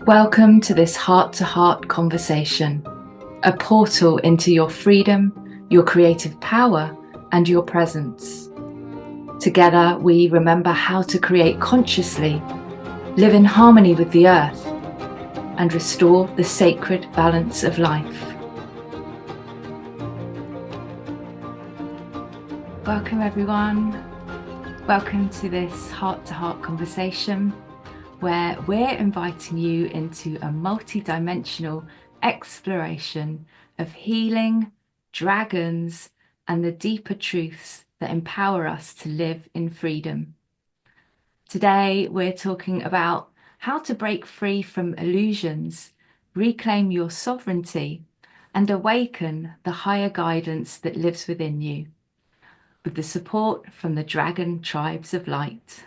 Welcome to this heart-to-heart conversation, a portal into your freedom, your creative power, and your presence. Together, we remember how to create consciously, live in harmony with the earth, and restore the sacred balance of life. Welcome, everyone. Welcome to this heart-to-heart conversation, where we're inviting you into a multidimensional exploration of healing, dragons, and the deeper truths that empower us to live in freedom. Today, we're talking about how to break free from illusions, reclaim your sovereignty, and awaken the higher guidance that lives within you, with the support from the Dragon Tribes of Light.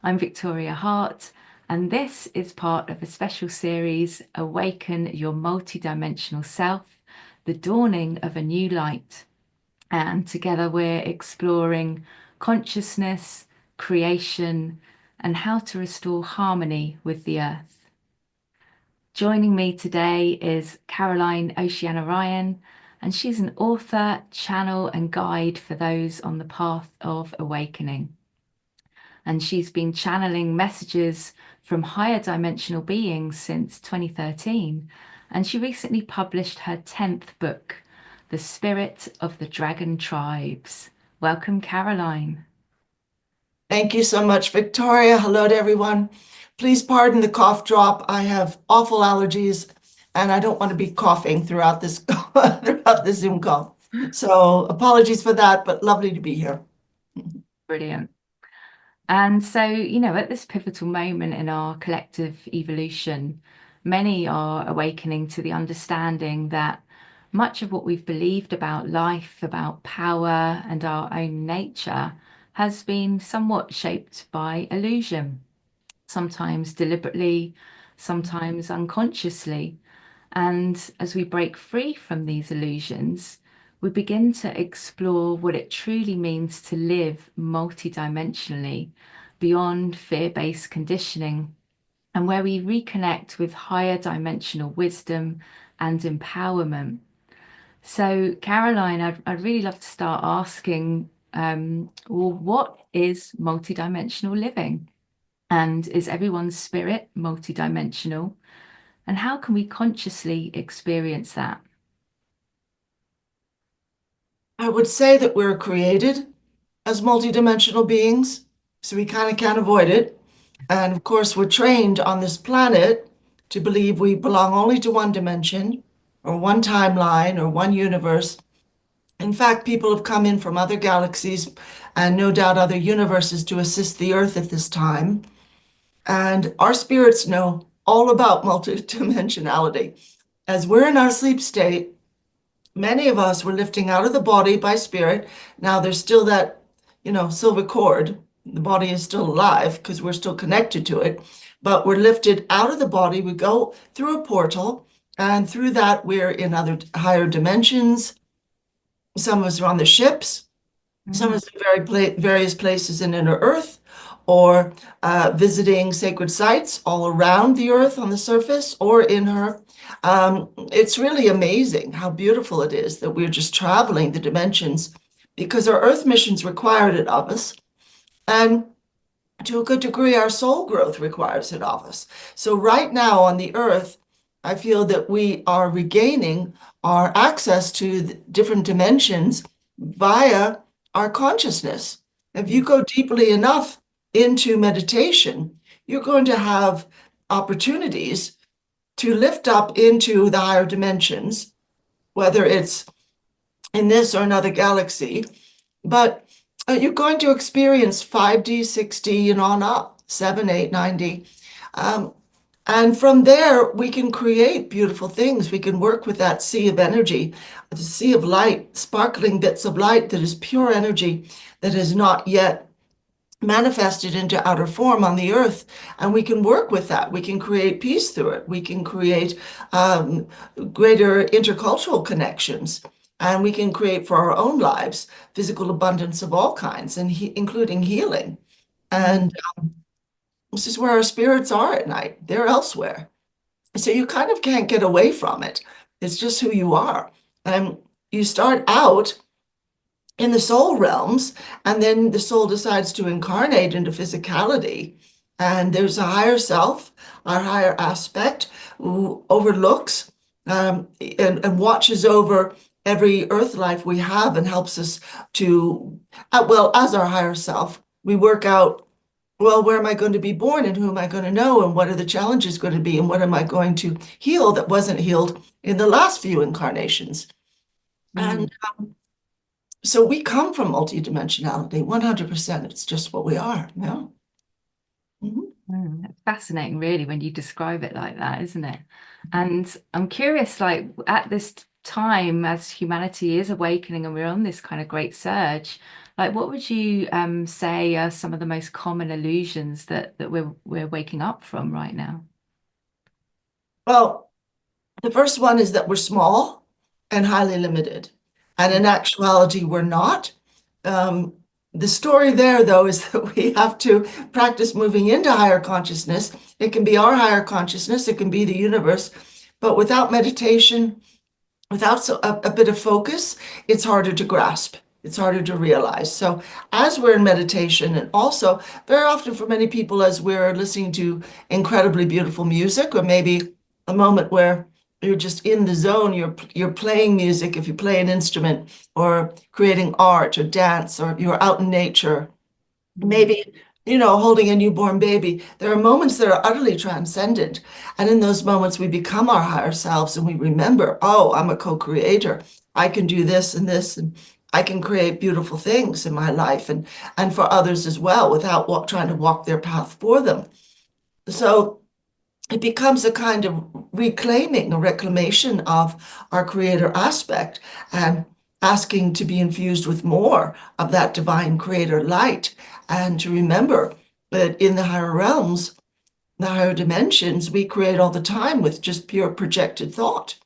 I'm Victoria Hart, and this is part of a special series, Awaken Your Multidimensional Self, the Dawning of a New Light. And together we're exploring consciousness, creation, and how to restore harmony with the earth. Joining me today is Caroline Oceana Ryan, and she's an author, channel, and guide for those on the path of awakening. And she's been channeling messages from higher dimensional beings since 2013. And she recently published her 10th book, The Spirit of the Dragon Tribes. Welcome, Caroline. Thank you so much, Victoria. Hello to everyone. Please pardon the cough drop. I have awful allergies and I don't want to be coughing throughout this throughout the Zoom call. So apologies for that, but lovely to be here. Brilliant. And so, at this pivotal moment in our collective evolution, many are awakening to the understanding that much of what we've believed about life, about power, and our own nature has been somewhat shaped by illusion, sometimes deliberately, sometimes unconsciously. And as we break free from these illusions, we begin to explore what it truly means to live multidimensionally beyond fear-based conditioning, and where we reconnect with higher dimensional wisdom and empowerment. So, Caroline, I'd really love to start asking, well, what is multidimensional living? And is everyone's spirit multidimensional? And how can we consciously experience that? I would say that we're created as multidimensional beings, so we kind of can't avoid it. And of course, we're trained on this planet to believe we belong only to one dimension or one timeline or one universe. In fact, people have come in from other galaxies and no doubt other universes to assist the Earth at this time. And our spirits know all about multidimensionality. As we're in our sleep state, many of us were lifting out of the body by spirit. Now there's still that, silver cord. The body is still alive because we're still connected to it, but we're lifted out of the body. We go through a portal, and through that, we're in other higher dimensions. Some of us are on the ships. Some of us are various places in inner Earth, or visiting sacred sites all around the Earth on the surface or in her. It's really amazing how beautiful it is that we're just traveling the dimensions because our Earth missions required it of us. And to a good degree, our soul growth requires it of us. So right now on the Earth, I feel that we are regaining our access to the different dimensions via our consciousness. If you go deeply enough into meditation, you're going to have opportunities to lift up into the higher dimensions, whether it's in this or another galaxy. But you're going to experience 5D, 6D, and on up, 7, 8, 9D. And from there, we can create beautiful things. We can work with that sea of energy, the sea of light, sparkling bits of light that is pure energy that has not yet manifested into outer form on the earth. And we can work with that. We can create peace through it. We can create greater intercultural connections. And we can create for our own lives physical abundance of all kinds, and including healing. And this is where our spirits are at night. They're elsewhere. So you kind of can't get away from it. It's just who you are. And you start out in the soul realms, and then the soul decides to incarnate into physicality. And there's a higher self, our higher aspect, who overlooks and watches over every earth life we have and helps us to, well, as our higher self, we work out, well, where am I going to be born and who am I going to know and what are the challenges going to be and what am I going to heal that wasn't healed in the last few incarnations. Mm. And so we come from multidimensionality, 100%. It's just what we are. Yeah. Mhm. That's fascinating, really, when you describe it like that, isn't it? And I'm curious, like at this time, as humanity is awakening and we're on this kind of great surge, like what would you say are some of the most common illusions that we're waking up from right now? Well, the first one is that we're small and highly limited. And in actuality, we're not. Um, the story there, though, is that we have to practice moving into higher consciousness. It can be our higher consciousness, it can be the universe, but without meditation, without a bit of focus, it's harder to grasp. It's harder to realize. So, as we're in meditation, and also very often for many people, as we're listening to incredibly beautiful music, or maybe a moment where you're just in the zone, you're playing music if you play an instrument, or creating art or dance, or you're out in nature, Mm. maybe, holding a newborn baby. There are moments that are utterly transcendent. And in those moments, we become our higher selves and we remember, oh, I'm a co-creator. I can do this and this, and I can create beautiful things in my life and for others as well without trying to walk their path for them. So it becomes a kind of reclaiming, a reclamation of our creator aspect and asking to be infused with more of that divine creator light and to remember that in the higher realms, the higher dimensions, we create all the time with just pure projected thought.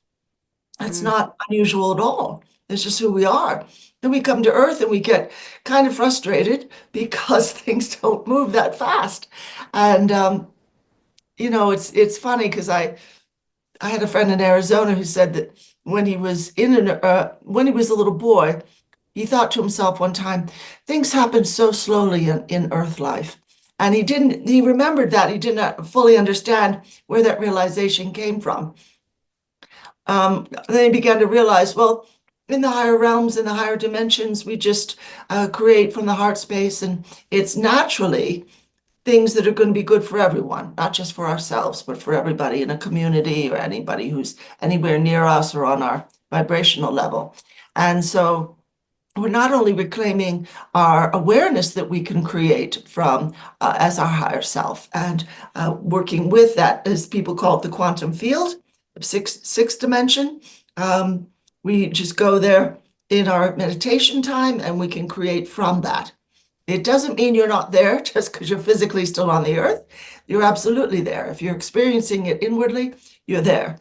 That's Mm. not unusual at all. It's just who we are. Then we come to Earth and we get kind of frustrated because things don't move that fast. And it's funny because I had a friend in Arizona who said that when he was a little boy, he thought to himself one time, things happen so slowly in Earth life. And he remembered that he did not fully understand where that realization came from. Then he began to realize, well, in the higher realms, in the higher dimensions, we just create from the heart space, and it's naturally things that are going to be good for everyone, not just for ourselves, but for everybody in a community or anybody who's anywhere near us or on our vibrational level. And so we're not only reclaiming our awareness that we can create from as our higher self and working with that, as people call it, the quantum field, sixth dimension. We just go there in our meditation time and we can create from that. It doesn't mean you're not there just because you're physically still on the earth. You're absolutely there. If you're experiencing it inwardly, you're there.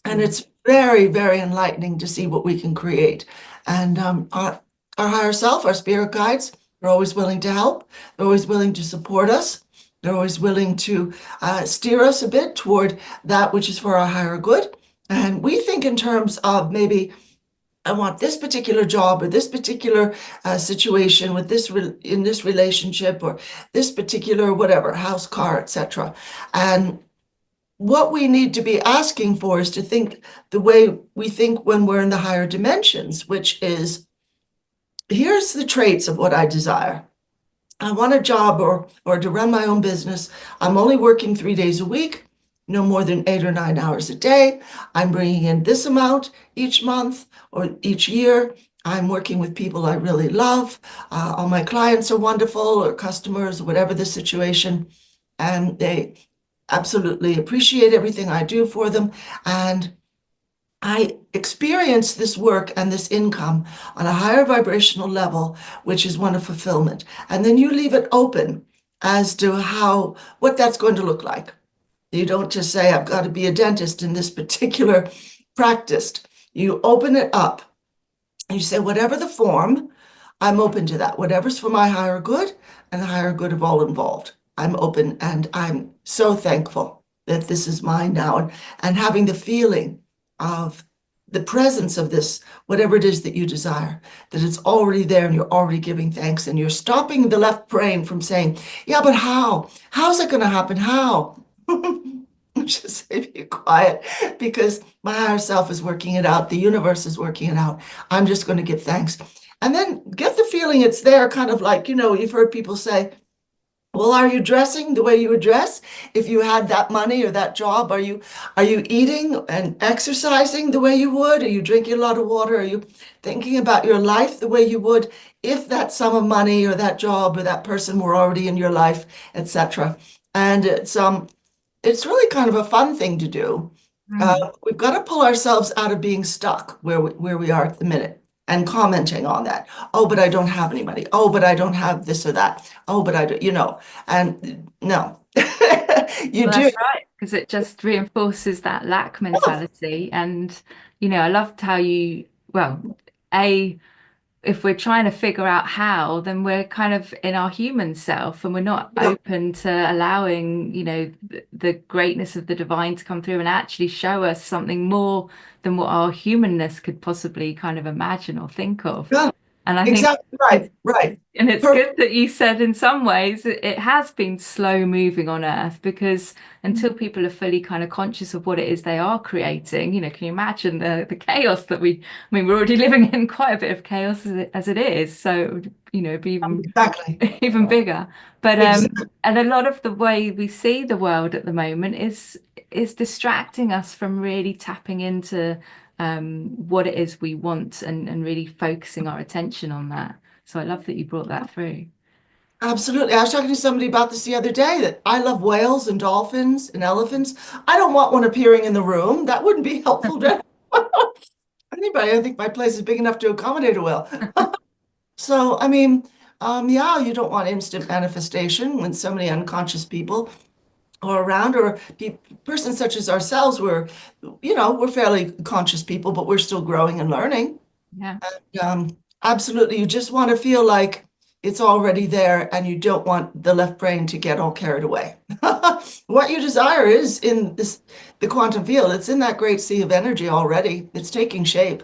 And Mm. it's very, very enlightening to see what we can create. And our higher self, our spirit guides, are always willing to help. They're always willing to support us. They're always willing to steer us a bit toward that which is for our higher good. And we think in terms of maybe I want this particular job or this particular situation with in this relationship or this particular whatever house, car, etc. And what we need to be asking for is to think the way we think when we're in the higher dimensions, which is here's the traits of what I desire. I want a job or to run my own business. I'm only working 3 days a week, no more than 8 or 9 hours a day. I'm bringing in this amount each month or each year. I'm working with people I really love. All my clients are wonderful or customers, whatever the situation. And they absolutely appreciate everything I do for them. And I experience this work and this income on a higher vibrational level, which is one of fulfillment. And then you leave it open as to what that's going to look like. You don't just say, I've got to be a dentist in this particular practice. You open it up and you say, whatever the form, I'm open to that. Whatever's for my higher good and the higher good of all involved. I'm open and I'm so thankful that this is mine now, and having the feeling of the presence of this, whatever it is that you desire, that it's already there and you're already giving thanks and you're stopping the left brain from saying, yeah, but how? How's it going to happen? How? Just say, be quiet, because my higher self is working it out. The universe is working it out. I'm just going to give thanks. And then get the feeling it's there, kind of like, you've heard people say, well, are you dressing the way you would dress if you had that money or that job? Are you eating and exercising the way you would? Are you drinking a lot of water? Are you thinking about your life the way you would if that sum of money or that job or that person were already in your life, etc.? And it's really kind of a fun thing to do. We've got to pull ourselves out of being stuck where we are at the minute and commenting on that. Oh, but I don't have any money. Oh, but I don't have this or that. Oh, but I don't, and no, you Well, do. that's right, because it just reinforces that lack mentality. And, I loved how well, if we're trying to figure out how, then we're kind of in our human self and we're not Yeah, open to allowing, the greatness of the divine to come through and actually show us something more than what our humanness could possibly kind of imagine or think of. yeah, And I think exactly it's right, right. and it's Perfect. good that you said in some ways it has been slow moving on Earth, because until people are fully kind of conscious of what it is they are creating, can you imagine the chaos that I mean, we're already living in quite a bit of chaos as it is. So, it'd be Exactly, even bigger. But exactly. and a lot of the way we see the world at the moment is distracting us from really tapping into what it is we want, and really focusing our attention on that. So I love that you brought that through. Absolutely. I was talking to somebody about this the other day, that I love whales and dolphins and elephants. I don't want one appearing in the room. That wouldn't be helpful to anybody. I think my place is big enough to accommodate a whale. So, I mean, yeah, you don't want instant manifestation when so many unconscious people are around, or persons such as ourselves. We're fairly conscious people, but we're still growing and learning. Yeah. Absolutely. You just want to feel like it's already there and you don't want the left brain to get all carried away. What you desire is in the quantum field. It's in that great sea of energy already. It's taking shape.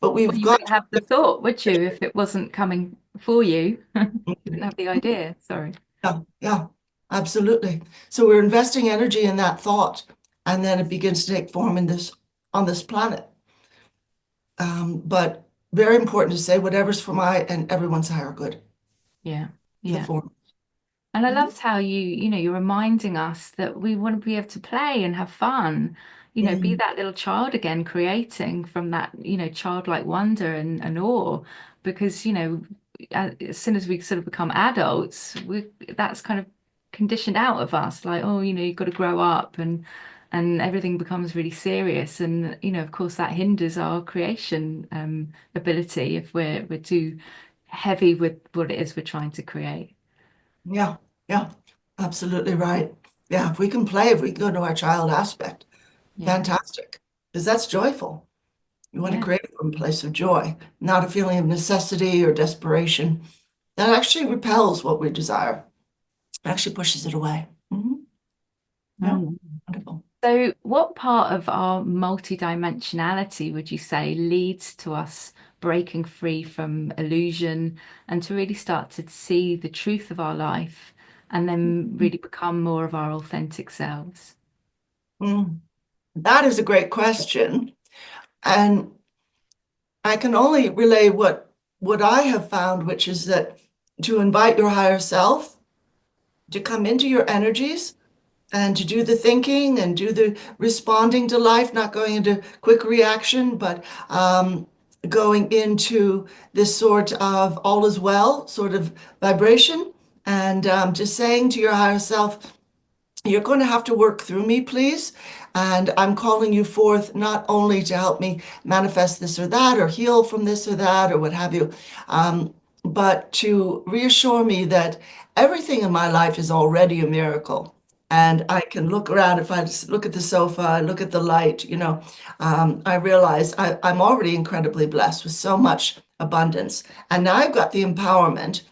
But Well, we've you got wouldn't have the thought, would you, if it wasn't coming for you? You wouldn't have the idea. Sorry. yeah, yeah, absolutely. So we're investing energy in that thought, and then it begins to take form on this planet. But very important to say, whatever's for my and everyone's higher good, Yeah. the Yeah. form. And I Mhm. loved how you're reminding us that we want to be able to play and have fun, be Mhm. that little child again, creating from that, childlike wonder and awe. Because, as soon as we sort of become adults, that's kind of conditioned out of us. Like, oh, you've got to grow up, and everything becomes really serious. And, of course, that hinders our creation ability if we're too heavy with what it is we're trying to create. Yeah, yeah, absolutely right. Yeah, if we can play, if we can go to our child aspect, Yeah. fantastic, because that's joyful. You want to Yeah. create from a place of joy, not a feeling of necessity or desperation. That actually repels what we desire, actually pushes it away. Yeah, Mm. wonderful. So, what part of our multidimensionality would you say leads to us breaking free from illusion and to really start to see the truth of our life and then really become more of our authentic selves? Mm. That is a great question. And I can only relay what I have found, which is that to invite your higher self to come into your energies and to do the thinking and do the responding to life, not going into quick reaction, but going into this sort of all is well sort of vibration, and just saying to your higher self, you're going to have to work through me, please. And I'm calling you forth not only to help me manifest this or that, or heal from this or that, or what have you, but to reassure me that everything in my life is already a miracle. And I can look around, if I just look at the sofa, I look at the light, I realize I'm already incredibly blessed with so much abundance. And now I've got the empowerment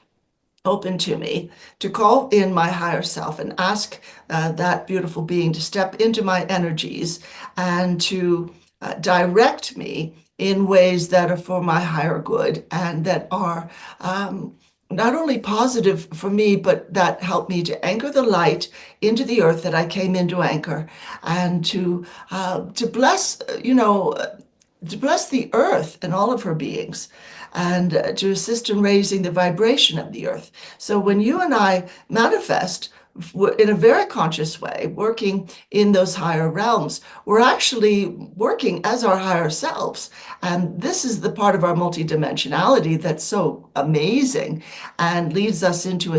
open to me to call in my higher self and ask that beautiful being to step into my energies and to direct me in ways that are for my higher good and that are not only positive for me, but that help me to anchor the light into the earth that I came in to anchor, and to bless, to bless the earth and all of her beings, and to assist in raising the vibration of the earth. So when you and I manifest in a very conscious way, working in those higher realms, we're actually working as our higher selves. And this is the part of our multidimensionality that's so amazing and leads us into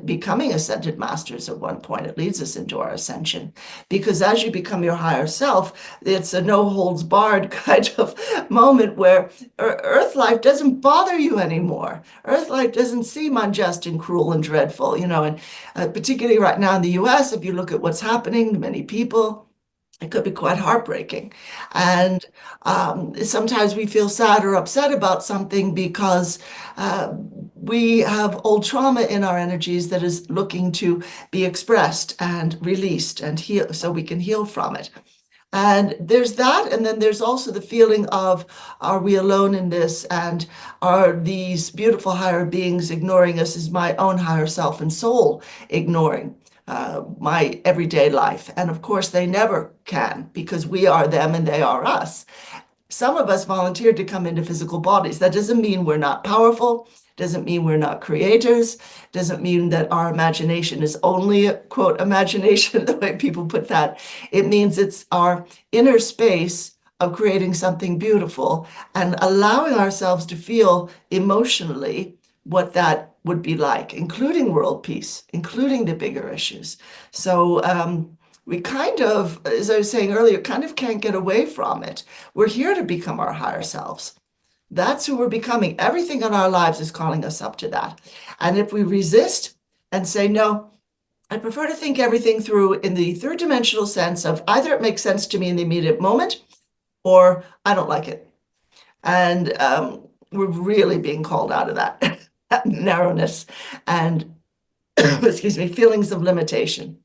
becoming ascended masters at one point. It leads us into our ascension. Because as you become your higher self, it's a no holds barred kind of moment where earth life doesn't bother you anymore. Earth life doesn't seem unjust and cruel and dreadful, and particularly right now in the US, if you look at what's happening to many people, it could be quite heartbreaking. And sometimes we feel sad or upset about something because we have old trauma in our energies that is looking to be expressed and released and heal, so we can heal from it. And there's that, and then there's also the feeling of, are we alone in this? And are these beautiful higher beings ignoring us? Is my own higher self and soul ignoring my everyday life? And of course, they never can, because we are them and they are us. Some of us volunteered to come into physical bodies. That doesn't mean we're not powerful, doesn't mean we're not creators, doesn't mean that our imagination is only a quote imagination, the way people put that. It means it's our inner space of creating something beautiful and allowing ourselves to feel emotionally what that would be like, including world peace, including the bigger issues. So we kind of, as I was saying earlier, kind of can't get away from it. We're here to become our higher selves. That's who we're becoming. Everything in our lives is calling us up to that. And if we resist and say, no, I prefer to think everything through in the third dimensional sense of either it makes sense to me in the immediate moment or I don't like it. And we're really being called out of that, that narrowness and, excuse me, feelings of limitation.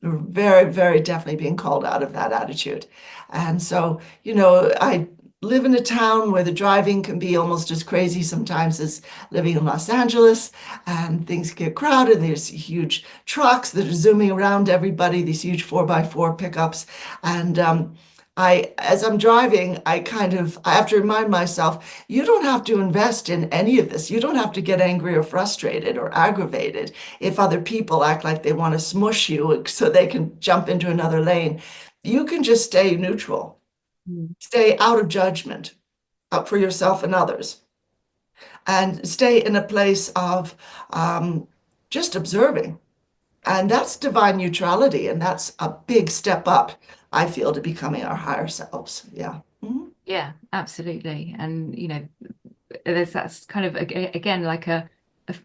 We're very, very definitely being called out of that attitude. And so, I live in a town where the driving can be almost as crazy sometimes as living in Los Angeles, and things get crowded. There's huge trucks that are zooming around everybody, these huge 4x4 pickups. And as I'm driving, I have to remind myself, you don't have to invest in any of this. You don't have to get angry or frustrated or aggravated if other people act like they want to smush you so they can jump into another lane. You can just stay neutral, stay out of judgment up for yourself and others, and stay in a place of just observing. And that's divine neutrality. And that's a big step up, I feel, to becoming our higher selves. Yeah. Mhm. Yeah, absolutely. And that's kind of again like an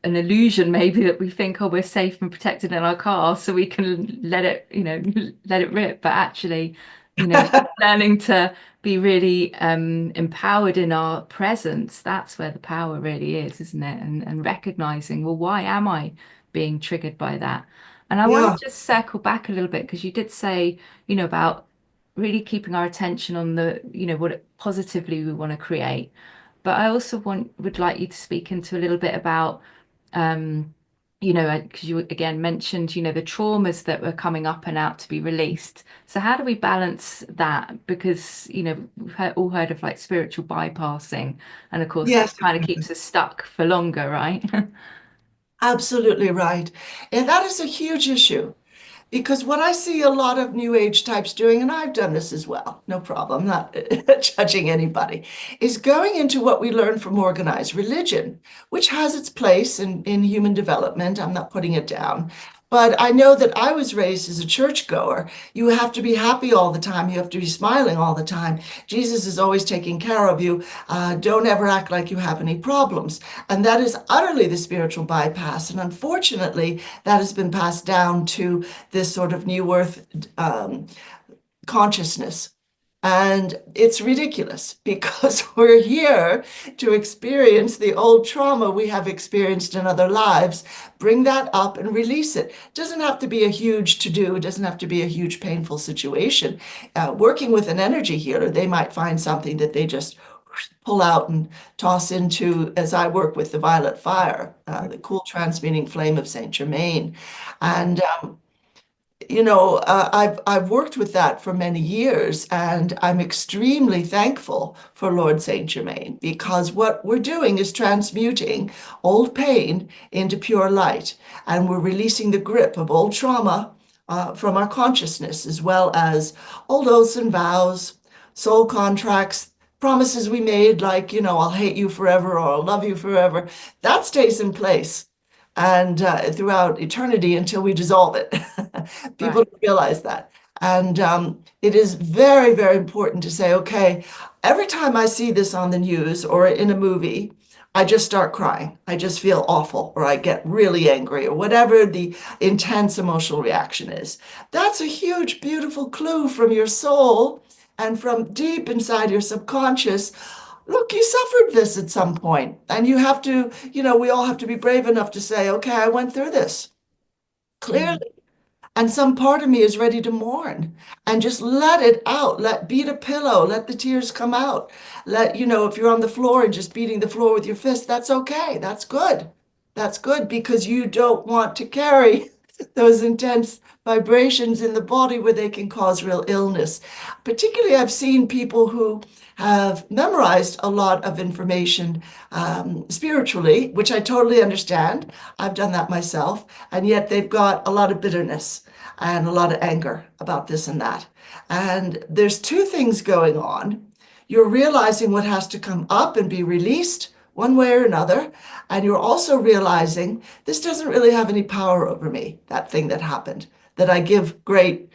illusion maybe that we think, oh, we're safe and protected in our car, so we can let it, let it rip. But actually, learning to be really empowered in our presence, that's where the power really is, isn't it? And recognizing, well, why am I being triggered by that? And I want Yeah. to just circle back a little bit because you did say, about really keeping our attention on the, what positively we want to create. But I also would like you to speak into a little bit about, because you again mentioned, the traumas that were coming up and out to be released. So how do we balance that? Because, we've all heard of like spiritual bypassing, and of course that Yes. kind of keeps us stuck for longer, right? Absolutely right. And that is a huge issue. Because what I see a lot of new age types doing, and I've done this as well, no problem, not judging anybody, is going into what we learn from organized religion, which has its place in human development. I'm not putting it down. But I know that I was raised as a churchgoer. You have to be happy all the time. You have to be smiling all the time. Jesus is always taking care of you. Don't ever act like you have any problems. And that is utterly the spiritual bypass. And unfortunately, that has been passed down to this sort of new earth consciousness. And it's ridiculous because we're here to experience the old trauma we have experienced in other lives, bring that up and release it. It doesn't have to be a huge to-do. It doesn't have to be a huge painful situation. Working with an energy healer, they might find something that they just pull out and toss into, as I work with the violet fire, the cool transmuting flame of Saint Germain. And I've worked with that for many years, and I'm extremely thankful for Lord Saint Germain because what we're doing is transmuting old pain into pure light, and we're releasing the grip of old trauma from our consciousness, as well as old oaths and vows, soul contracts, promises we made, like, I'll hate you forever or I'll love you forever. That stays in place and throughout eternity until we dissolve it. People Right. don't realize that. And it is very, very important to say, okay, every time I see this on the news or in a movie, I just start crying. I just feel awful, or I get really angry, or whatever the intense emotional reaction is. That's a huge, beautiful clue from your soul and from deep inside your subconscious. Look, you suffered this at some point, and you have to, we all have to be brave enough to say, okay, I went through this Mm. clearly. And some part of me is ready to mourn and just let it out. Beat a pillow, let the tears come out. If you're on the floor and just beating the floor with your fist, that's okay. That's good. That's good because you don't want to carry those intense vibrations in the body where they can cause real illness. Particularly, I've seen people who have memorized a lot of information spiritually, which I totally understand. I've done that myself, and yet they've got a lot of bitterness and a lot of anger about this and that. And there's two things going on. You're realizing what has to come up and be released one way or another. And you're also realizing this doesn't really have any power over me, that thing that happened, that I give great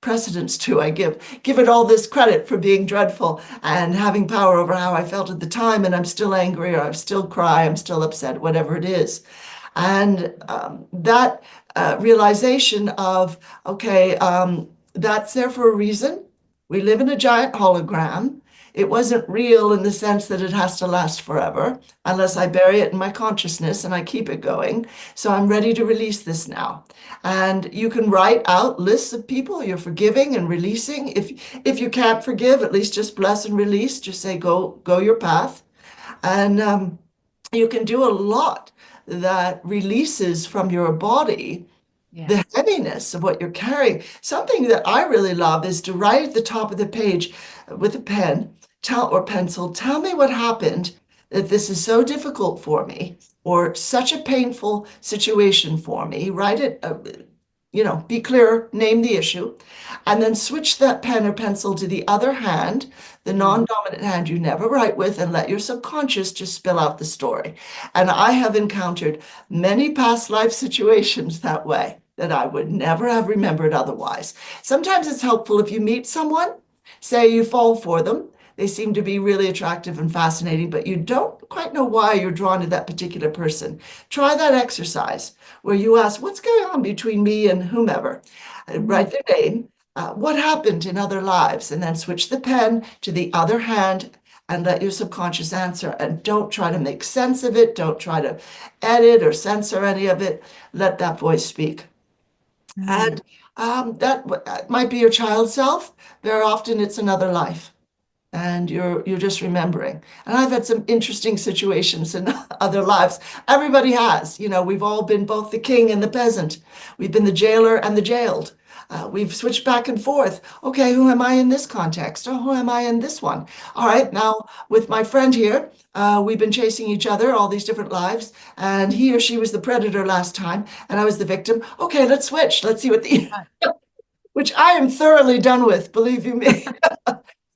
precedence to. I give it all this credit for being dreadful and having power over how I felt at the time. And I'm still angry, or I still cry, I'm still upset, whatever it is. And that realization of, okay, that's there for a reason. We live in a giant hologram. It wasn't real in the sense that it has to last forever, unless I bury it in my consciousness and I keep it going. So I'm ready to release this now. And you can write out lists of people you're forgiving and releasing. If you can't forgive, at least just bless and release. Just say, go your path. And you can do a lot that releases from your body the Yes. heaviness of what you're carrying. Something that I really love is to write at the top of the page with a pen, or pencil, tell me what happened, that this is so difficult for me, or such a painful situation for me. Write it, be clear, name the issue, and then switch that pen or pencil to the other hand, the Mm. non-dominant hand you never write with, and let your subconscious just spill out the story. And I have encountered many past life situations that way that I would never have remembered otherwise. Sometimes it's helpful if you meet someone, say you fall for them. They seem to be really attractive and fascinating, but you don't quite know why you're drawn to that particular person. Try that exercise where you ask, what's going on between me and whomever? Mm. Write their name, what happened in other lives, and then switch the pen to the other hand and let your subconscious answer. And don't try to make sense of it. Don't try to edit or censor any of it. Let that voice speak. Mm. And that might be your child self. Very often it's another life and you're just remembering. And I've had some interesting situations in other lives. Everybody has, we've all been both the king and the peasant. We've been the jailer and the jailed. We've switched back and forth. Okay, who am I in this context? Oh, who am I in this one? All right, now with my friend here, we've been chasing each other all these different lives, and he or she was the predator last time, and I was the victim. Okay, let's switch. Let's see what the, Right. which I am thoroughly done with, believe you me.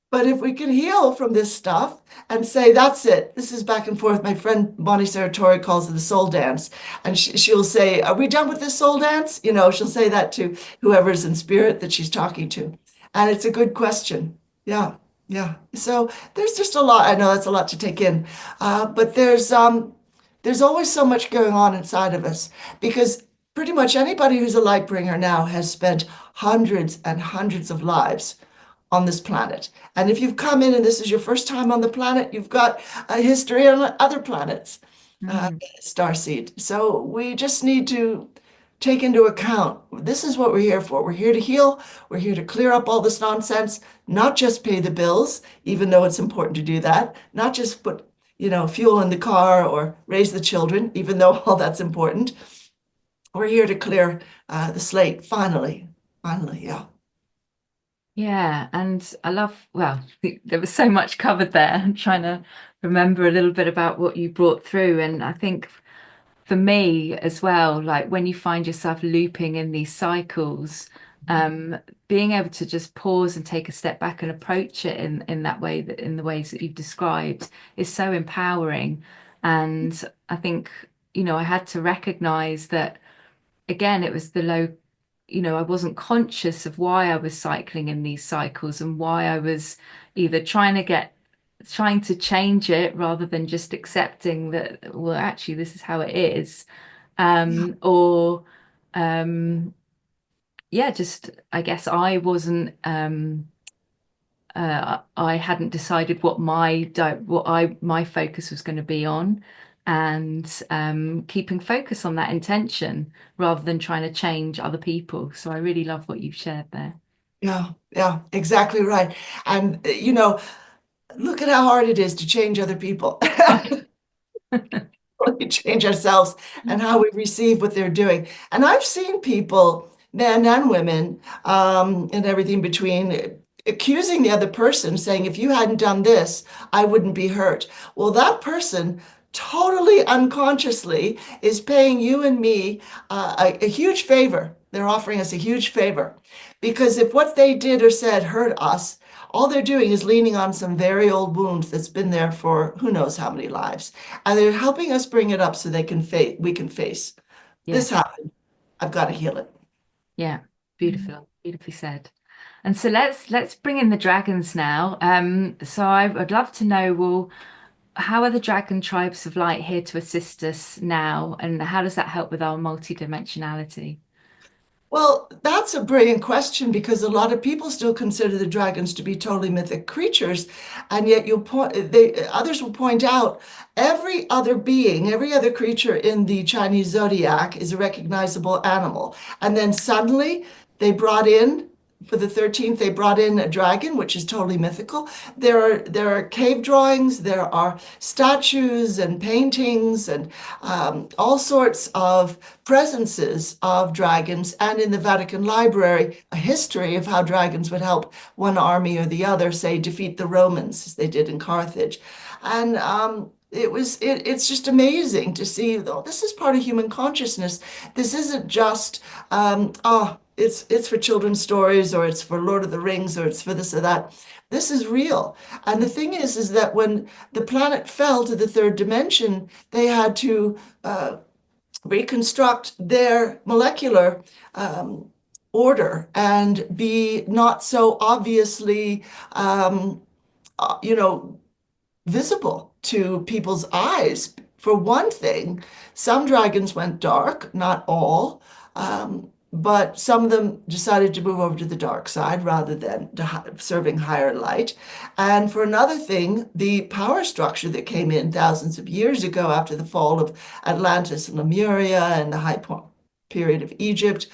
But if we can heal from this stuff and say, that's it, this is back and forth. My friend Bonnie Saratori calls it the soul dance. And she'll say, are we done with this soul dance? She'll say that to whoever's in spirit that she's talking to. And it's a good question. Yeah, yeah. So there's just a lot. I know that's a lot to take in. But there's always so much going on inside of us because pretty much anybody who's a light bringer now has spent hundreds and hundreds of lives on this planet. And if you've come in and this is your first time on the planet, you've got a history on other planets, Mm. starseed. So we just need to take into account this is what we're here for. We're here to heal. We're here to clear up all this nonsense, not just pay the bills, even though it's important to do that, not just put, fuel in the car or raise the children, even though all that's important. We're here to clear the slate, finally. Finally, yeah. Yeah, and I love, well, there was so much covered there. I'm trying to remember a little bit about what you brought through. And I think for me as well, like when you find yourself looping in these cycles, um, being able to just pause and take a step back and approach it in that way, that in the ways that you've described, is so empowering. And I think, I had to recognize that again, it was the low, I wasn't conscious of why I was cycling in these cycles and why I was either trying to change it rather than just accepting that, well, actually, this is how it is. Or, yeah, just, I guess I wasn't, I hadn't decided what my focus was going to be on, and keeping focus on that intention rather than trying to change other people. So I really love what you've shared there. Yeah, yeah, exactly right. And, look at how hard it is to change other people. We change ourselves and how we receive what they're doing. And I've seen people, men and women, and everything between, accusing the other person, saying, if you hadn't done this, I wouldn't be hurt. Well, that person totally unconsciously is paying you and me a huge favor. They're offering us a huge favor. Because if what they did or said hurt us, all they're doing is leaning on some very old wound that's been there for who knows how many lives. And they're helping us bring it up so we can face Yeah, this happened. I've got to heal it. yeah, beautiful, beautifully said. And so let's bring in the dragons now. So I'd love to know, well, how are the dragon tribes of light here to assist us now, and how does that help with our multidimensionality? Well, that's a brilliant question because a lot of people still consider the dragons to be totally mythic creatures, and yet others will point out every other being, every other creature in the Chinese zodiac is a recognizable animal. And then suddenly they brought in, for the 13th, they brought in a dragon, which is totally mythical. There are cave drawings, there are statues and paintings and all sorts of presences of dragons, and in the Vatican Library, a history of how dragons would help one army or the other, say, defeat the Romans, as they did in Carthage. And it's just amazing to see, oh, this is part of human consciousness. This isn't just, it's for children's stories, or it's for Lord of the Rings, or it's for this or that. This is real. And the thing is that when the planet fell to the third dimension, they had to reconstruct their molecular order and be not so obviously, you know, visible to people's eyes. For one thing, some dragons went dark, not all, but some of them decided to move over to the dark side rather than serving higher light. And for another thing, the power structure that came in thousands of years ago after the fall of Atlantis and Lemuria and the high period of Egypt,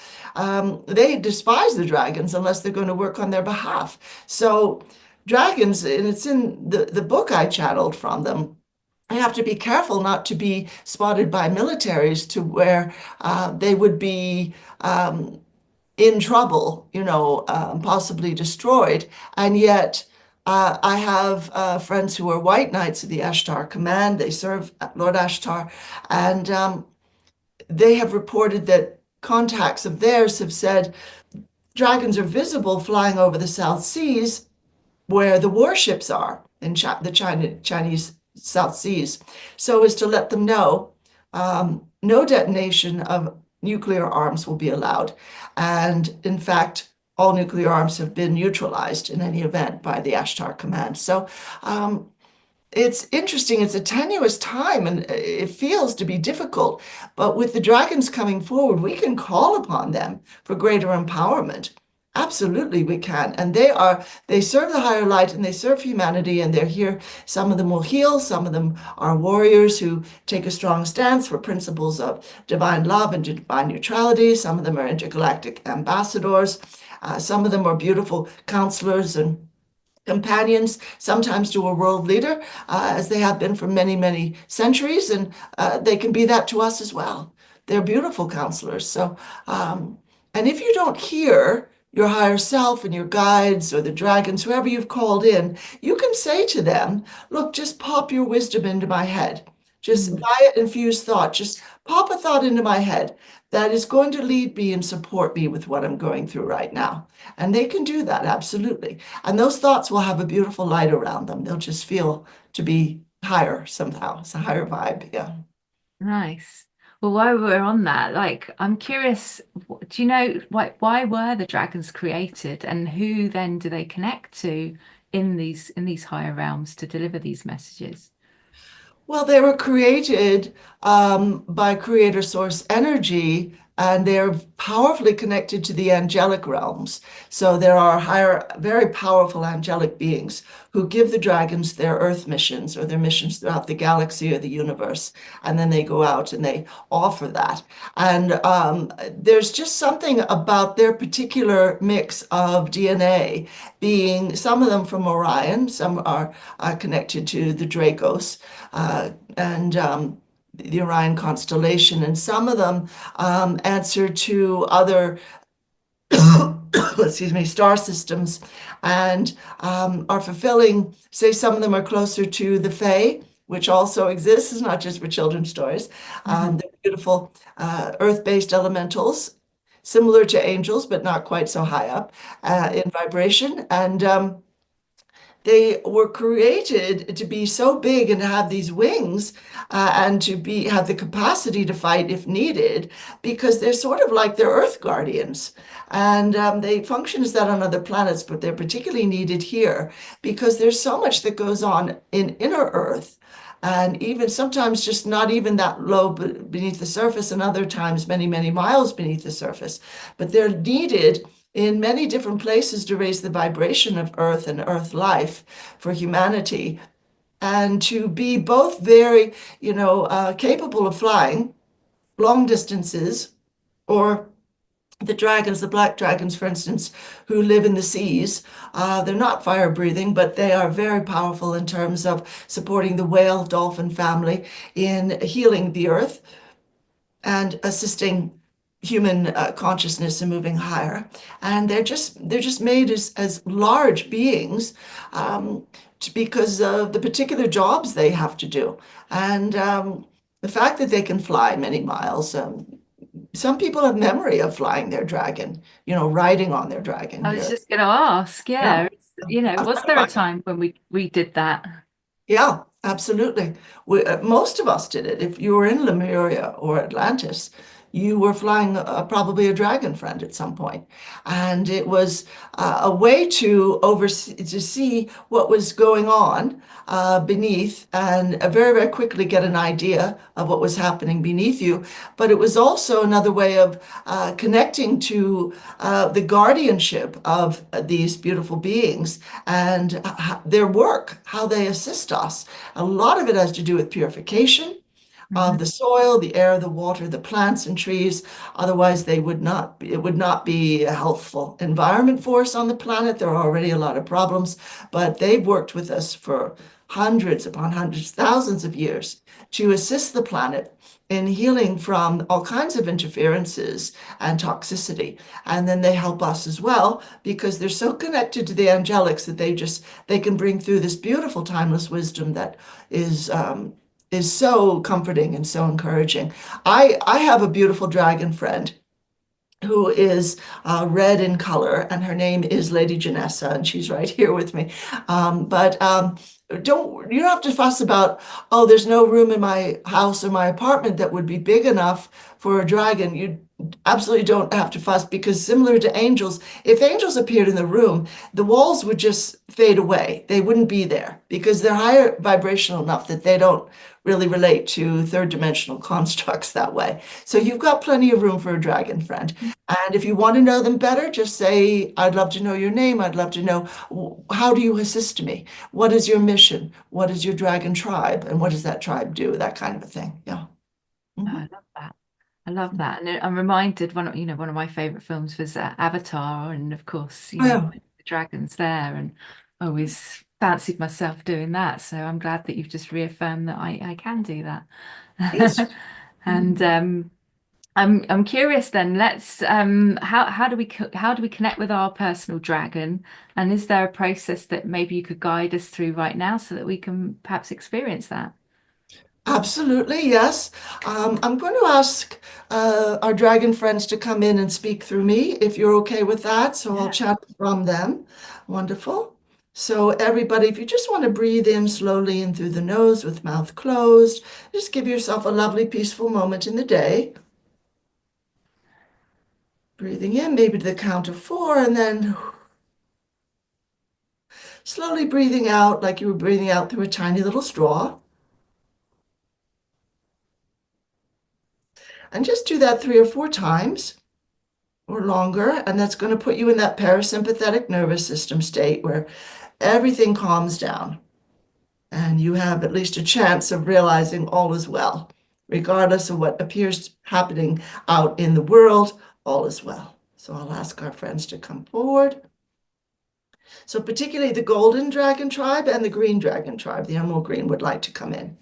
they despise the dragons unless they're going to work on their behalf. So dragons, and it's in the book I channeled from them, you have to be careful not to be spotted by militaries to where they would be in trouble, possibly destroyed. And yet, I have friends who are white knights of the Ashtar Command. They serve Lord Ashtar, and they have reported that contacts of theirs have said dragons are visible flying over the South Seas where the warships are in the Chinese South Seas, so as to let them know no detonation of nuclear arms will be allowed. And in fact, all nuclear arms have been neutralized in any event by the Ashtar Command. So it's interesting. It's a tenuous time and it feels to be difficult. But with the dragons coming forward, we can call upon them for greater empowerment. Absolutely, we can. And they serve the higher light and they serve humanity, and they're here. Some of them will heal, some of them are warriors who take a strong stance for principles of divine love and divine neutrality. Some of them are intergalactic ambassadors. Some of them are beautiful counselors and companions, sometimes to a world leader, as they have been for many, many centuries, and they can be that to us as well. They're beautiful counselors. And if you don't hear your higher self and your guides or the dragons, whoever you've called in, you can say to them, look, just pop your wisdom into my head. Just Mm. via infused thought, just pop a thought into my head that is going to lead me and support me with what I'm going through right now. And they can do that, absolutely. And those thoughts will have a beautiful light around them. They'll just feel to be higher somehow. It's a higher vibe. Yeah. Nice. Well, while we're on that, like, I'm curious, do you know why were the dragons created, and who then do they connect to in these higher realms to deliver these messages? Well, they were created by creator source energy, and they're powerfully connected to the angelic realms. So there are higher, very powerful angelic beings who give the dragons their earth missions or their missions throughout the galaxy or the universe. And then they go out and they offer that. And there's just something about their particular mix of DNA, being some of them from Orion, some are connected to the Dracos and the Orion constellation, and some of them answer to other, excuse me, star systems, and are fulfilling. Say some of them are closer to the Fae, which also exists. It's not just for children's stories. Mhm. They're beautiful earth-based elementals, similar to angels, but not quite so high up in vibration, and they were created to be so big and to have these wings and to be have the capacity to fight if needed, because they're sort of like their Earth guardians. And they function as that on other planets, but they're particularly needed here because there's so much that goes on in inner Earth. And even sometimes just not even that low beneath the surface, and other times many, many miles beneath the surface. But they're needed in many different places to raise the vibration of Earth and Earth life for humanity, and to be both very, capable of flying long distances, or the dragons, the black dragons, for instance, who live in the seas. They're not fire breathing, but they are very powerful in terms of supporting the whale dolphin family in healing the earth and assisting human consciousness and moving higher. And they're just made as large beings because of the particular jobs they have to do. And the fact that they can fly many miles. Some people have memory of flying their dragon, riding on their dragon I was here. just going to ask, Yeah. yeah, was there a time when we did that? Yeah, absolutely. Most of us did it. If you were in Lemuria or Atlantis, you were flying probably a dragon friend at some point. And it was a way to oversee, to see what was going on beneath, and very, very quickly get an idea of what was happening beneath you. But it was also another way of connecting to the guardianship of these beautiful beings and their work, how they assist us. A lot of it has to do with purification of Mhm. the soil, the air, the water, the plants and trees. Otherwise, it would not be a healthful environment for us on the planet. There are already a lot of problems, but they've worked with us for hundreds upon hundreds, thousands of years to assist the planet in healing from all kinds of interferences and toxicity. And then they help us as well because they're so connected to the angelics that they can bring through this beautiful timeless wisdom that is um, is so comforting and so encouraging. I have a beautiful dragon friend who is red in color, and her name is Lady Janessa, and she's right here with me. But you don't have to fuss about, oh, there's no room in my house or my apartment that would be big enough for a dragon. absolutely don't have to fuss, because similar to angels, if angels appeared in the room, the walls would just fade away. They wouldn't be there because they're higher vibrational enough that they don't really relate to third dimensional constructs that way. So you've got plenty of room for a dragon friend. And if you want to know them better, just say, I'd love to know your name. I'd love to know, how do you assist me? What is your mission? What is your dragon tribe? And what does that tribe do? That kind of a thing. Yeah. Oh, Mhm. I love that. I love that. And I'm reminded one of my favorite films was Avatar, and of course, Yeah. the dragons there, and I always fancied myself doing that. So I'm glad that you've just reaffirmed that I can do Yes. that. And I'm curious then, let's how do we connect with our personal dragon? And is there a process that maybe you could guide us through right now so that we can perhaps experience that? Absolutely, yes. I'm going to ask our dragon friends to come in and speak through me, if you're okay with that. So I'll Yeah. chat from them. Wonderful. So everybody, if you just want to breathe in slowly in through the nose with mouth closed, just give yourself a lovely, peaceful moment in the day. Breathing in, maybe to the count of 4, and then slowly breathing out like you were breathing out through a tiny little straw. And just do that 3 or 4 times or longer, and that's going to put you in that parasympathetic nervous system state where everything calms down and you have at least a chance of realizing all is well, regardless of what appears happening out in the world, all is well. So I'll ask our friends to come forward. So particularly the golden dragon tribe and the green dragon tribe, the emerald green, would like to come in.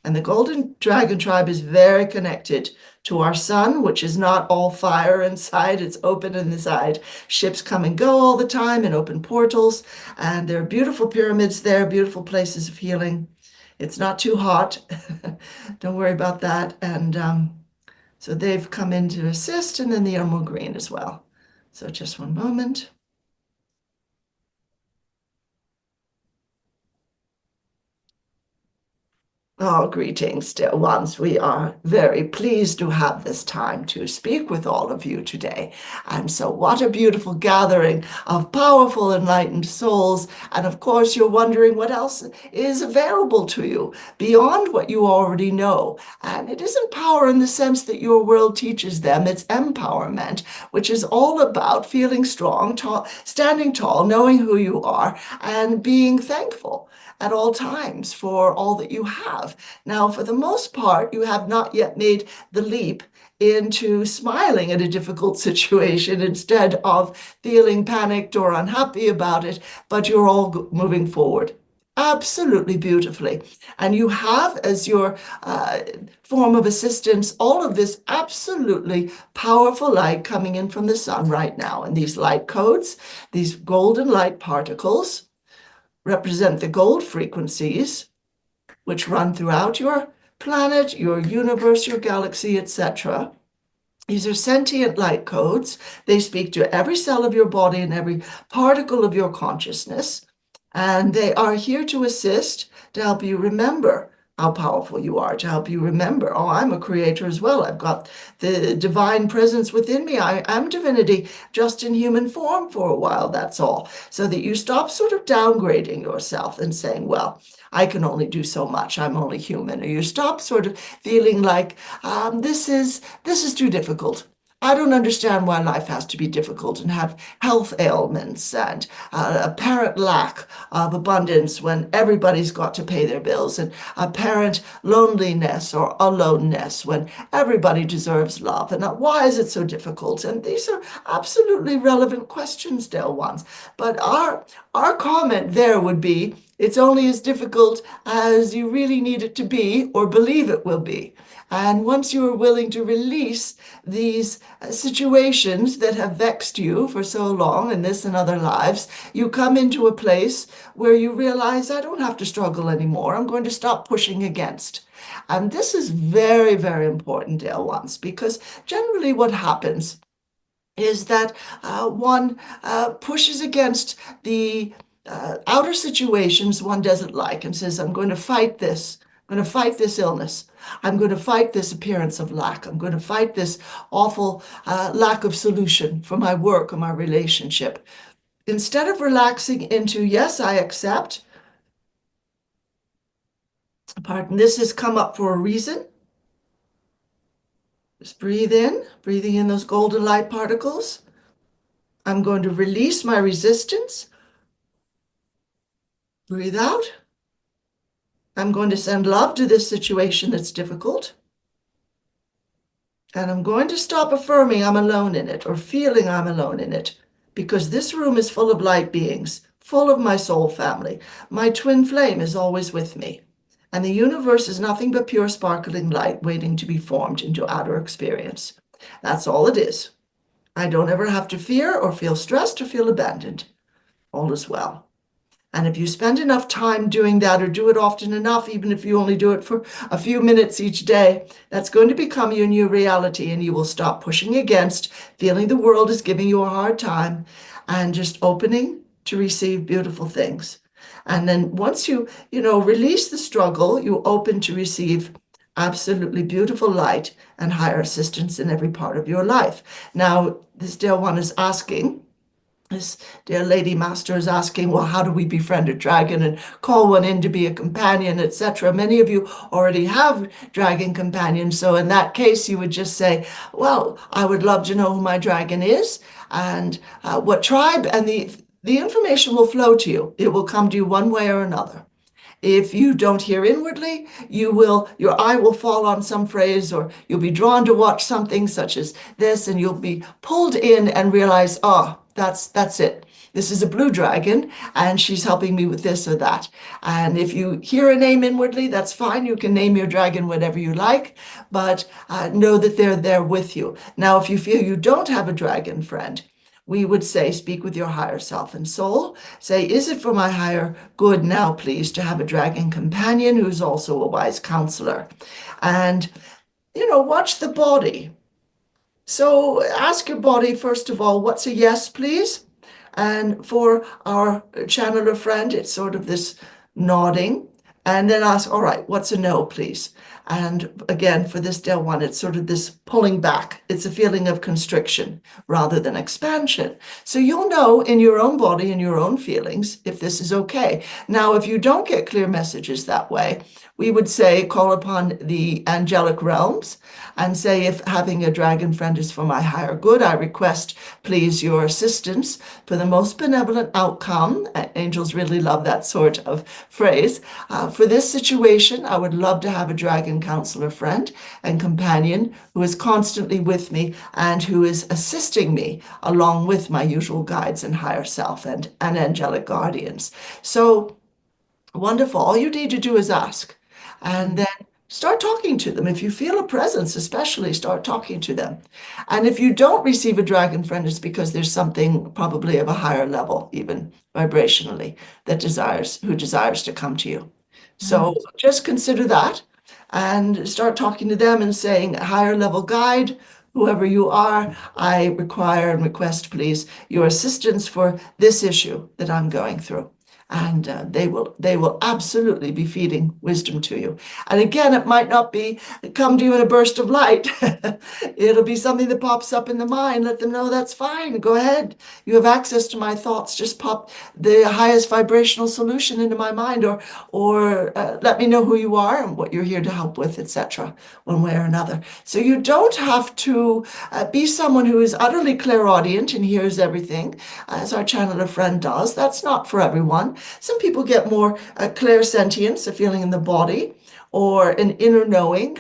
And the golden dragon tribe is very connected to our sun, which is not all fire inside. It's open inside. Ships come and go all the time and open portals. And there are beautiful pyramids there, beautiful places of healing. It's not too hot. Don't worry about that. And so they've come in to assist, and then the emerald green as well. So just one moment. Oh, greetings, dear ones. We are very pleased to have this time to speak with all of you today. And so, what a beautiful gathering of powerful, enlightened souls. And of course, you're wondering what else is available to you beyond what you already know. And it isn't power in the sense that your world teaches them, it's empowerment, which is all about feeling strong, tall, standing tall, knowing who you are, and being thankful at all times for all that you have. Now, for the most part, you have not yet made the leap into smiling at a difficult situation instead of feeling panicked or unhappy about it, but you're all moving forward absolutely beautifully. And you have as your form of assistance all of this absolutely powerful light coming in from the sun right now. And these light codes, these golden light particles, represent the gold frequencies, which run throughout your planet, your universe, your galaxy, etc. These are sentient light codes. They speak to every cell of your body and every particle of your consciousness. And they are here to assist, to help you remember how powerful you are, to help you remember, oh, I'm a creator as well. I've got the divine presence within me. I am divinity just in human form for a while, that's all. So that you stop sort of downgrading yourself and saying, well, I can only do so much. I'm only human. Or you stop sort of feeling like this is too difficult. I don't understand why life has to be difficult and have health ailments and apparent lack of abundance when everybody's got to pay their bills, and apparent loneliness or aloneness when everybody deserves love. And why is it so difficult? And these are absolutely relevant questions, dear ones. But our comment there would be, it's only as difficult as you really need it to be or believe it will be. And once you are willing to release these situations that have vexed you for so long in this and other lives, you come into a place where you realize, I don't have to struggle anymore. I'm going to stop pushing against. And this is very, very important, dear ones, because generally what happens is that one pushes against the outer situations one doesn't like and says, I'm going to fight this I'm going to fight this illness. I'm going to fight this appearance of lack. I'm going to fight this awful lack of solution for my work or my relationship. Instead of relaxing into, yes, I accept, pardon, this has come up for a reason. Just breathe in, breathing in those golden light particles. I'm going to release my resistance. Breathe out. I'm going to send love to this situation that's difficult. And I'm going to stop affirming I'm alone in it or feeling I'm alone in it, because this room is full of light beings, full of my soul family. My twin flame is always with me. And the universe is nothing but pure sparkling light waiting to be formed into outer experience. That's all it is. I don't ever have to fear or feel stressed or feel abandoned. All is well. And if you spend enough time doing that, or do it often enough, even if you only do it for a few minutes each day, that's going to become your new reality, and you will stop pushing against, feeling the world is giving you a hard time, and just opening to receive beautiful things. And then once you release the struggle, you open to receive absolutely beautiful light and higher assistance in every part of your life. Now, this dear one is asking, this dear lady master is asking, well, how do we befriend a dragon and call one in to be a companion, etc.? Many of you already have dragon companions. So in that case, you would just say, well, I would love to know who my dragon is and what tribe, and the information will flow to you. It will come to you one way or another. If you don't hear inwardly, your eye will fall on some phrase, or you'll be drawn to watch something such as this, and you'll be pulled in and realize, oh, that's it. This is a blue dragon, and she's helping me with this or that. And if you hear a name inwardly, that's fine. You can name your dragon whatever you like, but know that they're there with you. Now, if you feel you don't have a dragon friend, we would say, speak with your higher self and soul. Say, is it for my higher good now, please, to have a dragon companion who's also a wise counselor? And, watch the body. So ask your body, first of all, what's a yes, please? And for our channeler friend, it's sort of this nodding. And then ask, all right, what's a no, please? And again, for this Del one, it's sort of this pulling back. It's a feeling of constriction rather than expansion. So you'll know in your own body and your own feelings if this is okay. Now, if you don't get clear messages that way, we would say, call upon the angelic realms and say, if having a dragon friend is for my higher good, I request, please, your assistance for the most benevolent outcome. Angels really love that sort of phrase. For this situation, I would love to have a dragon counselor friend and companion who is constantly with me and who is assisting me along with my usual guides and higher self and angelic guardians. So wonderful. All you need to do is ask. And then start talking to them. If you feel a presence, especially, start talking to them. And if you don't receive a dragon friend, it's because there's something probably of a higher level, even vibrationally, who desires to come to you. So just consider that and start talking to them and saying, higher level guide, whoever you are, I require and request, please, your assistance for this issue that I'm going through. And they will absolutely be feeding wisdom to you. And again, it might not be come to you in a burst of light. It'll be something that pops up in the mind. Let them know that's fine. Go ahead. You have access to my thoughts. Just pop the highest vibrational solution into my mind, or let me know who you are and what you're here to help with, etc. One way or another. So you don't have to be someone who is utterly clairaudient and hears everything, as our channeler friend does. That's not for everyone. Some people get more clairsentience, a feeling in the body, or an inner knowing,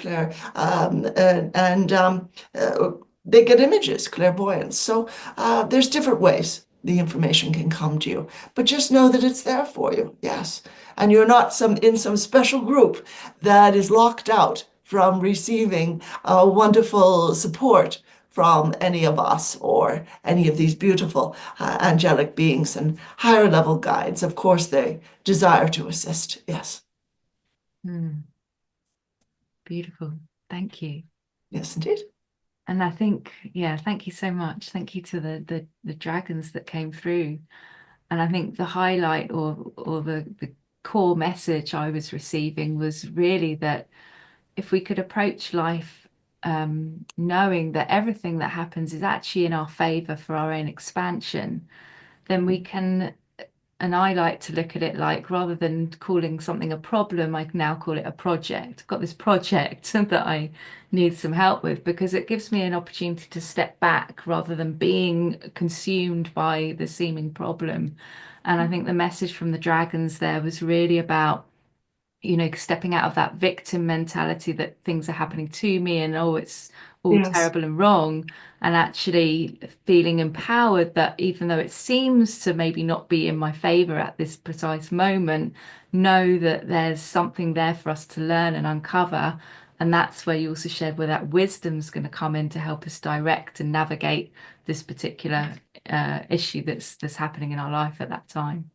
they get images, clairvoyance. So there's different ways the information can come to you, but just know that it's there for you. Yes, and you're not in some special group that is locked out from receiving wonderful support from any of us or any of these beautiful angelic beings and higher level guides. Of course, they desire to assist. Yes. Beautiful. Thank you. Yes, indeed. And I think, yeah, thank you so much. Thank you to the dragons that came through. And I think the highlight or core message I was receiving was really that if we could approach life knowing that everything that happens is actually in our favor for our own expansion, then we can, and I like to look at it like rather than calling something a problem, I can now call it a project. I've got this project that I need some help with because it gives me an opportunity to step back rather than being consumed by the seeming problem. And I think the message from the dragons there was really about, stepping out of that victim mentality that things are happening to me and oh, it's all Yes. terrible and wrong, and actually feeling empowered that even though it seems to maybe not be in my favor at this precise moment, know that there's something there for us to learn and uncover. And that's where you also shared where that wisdom's going to come in to help us direct and navigate this particular issue that's happening in our life at that time.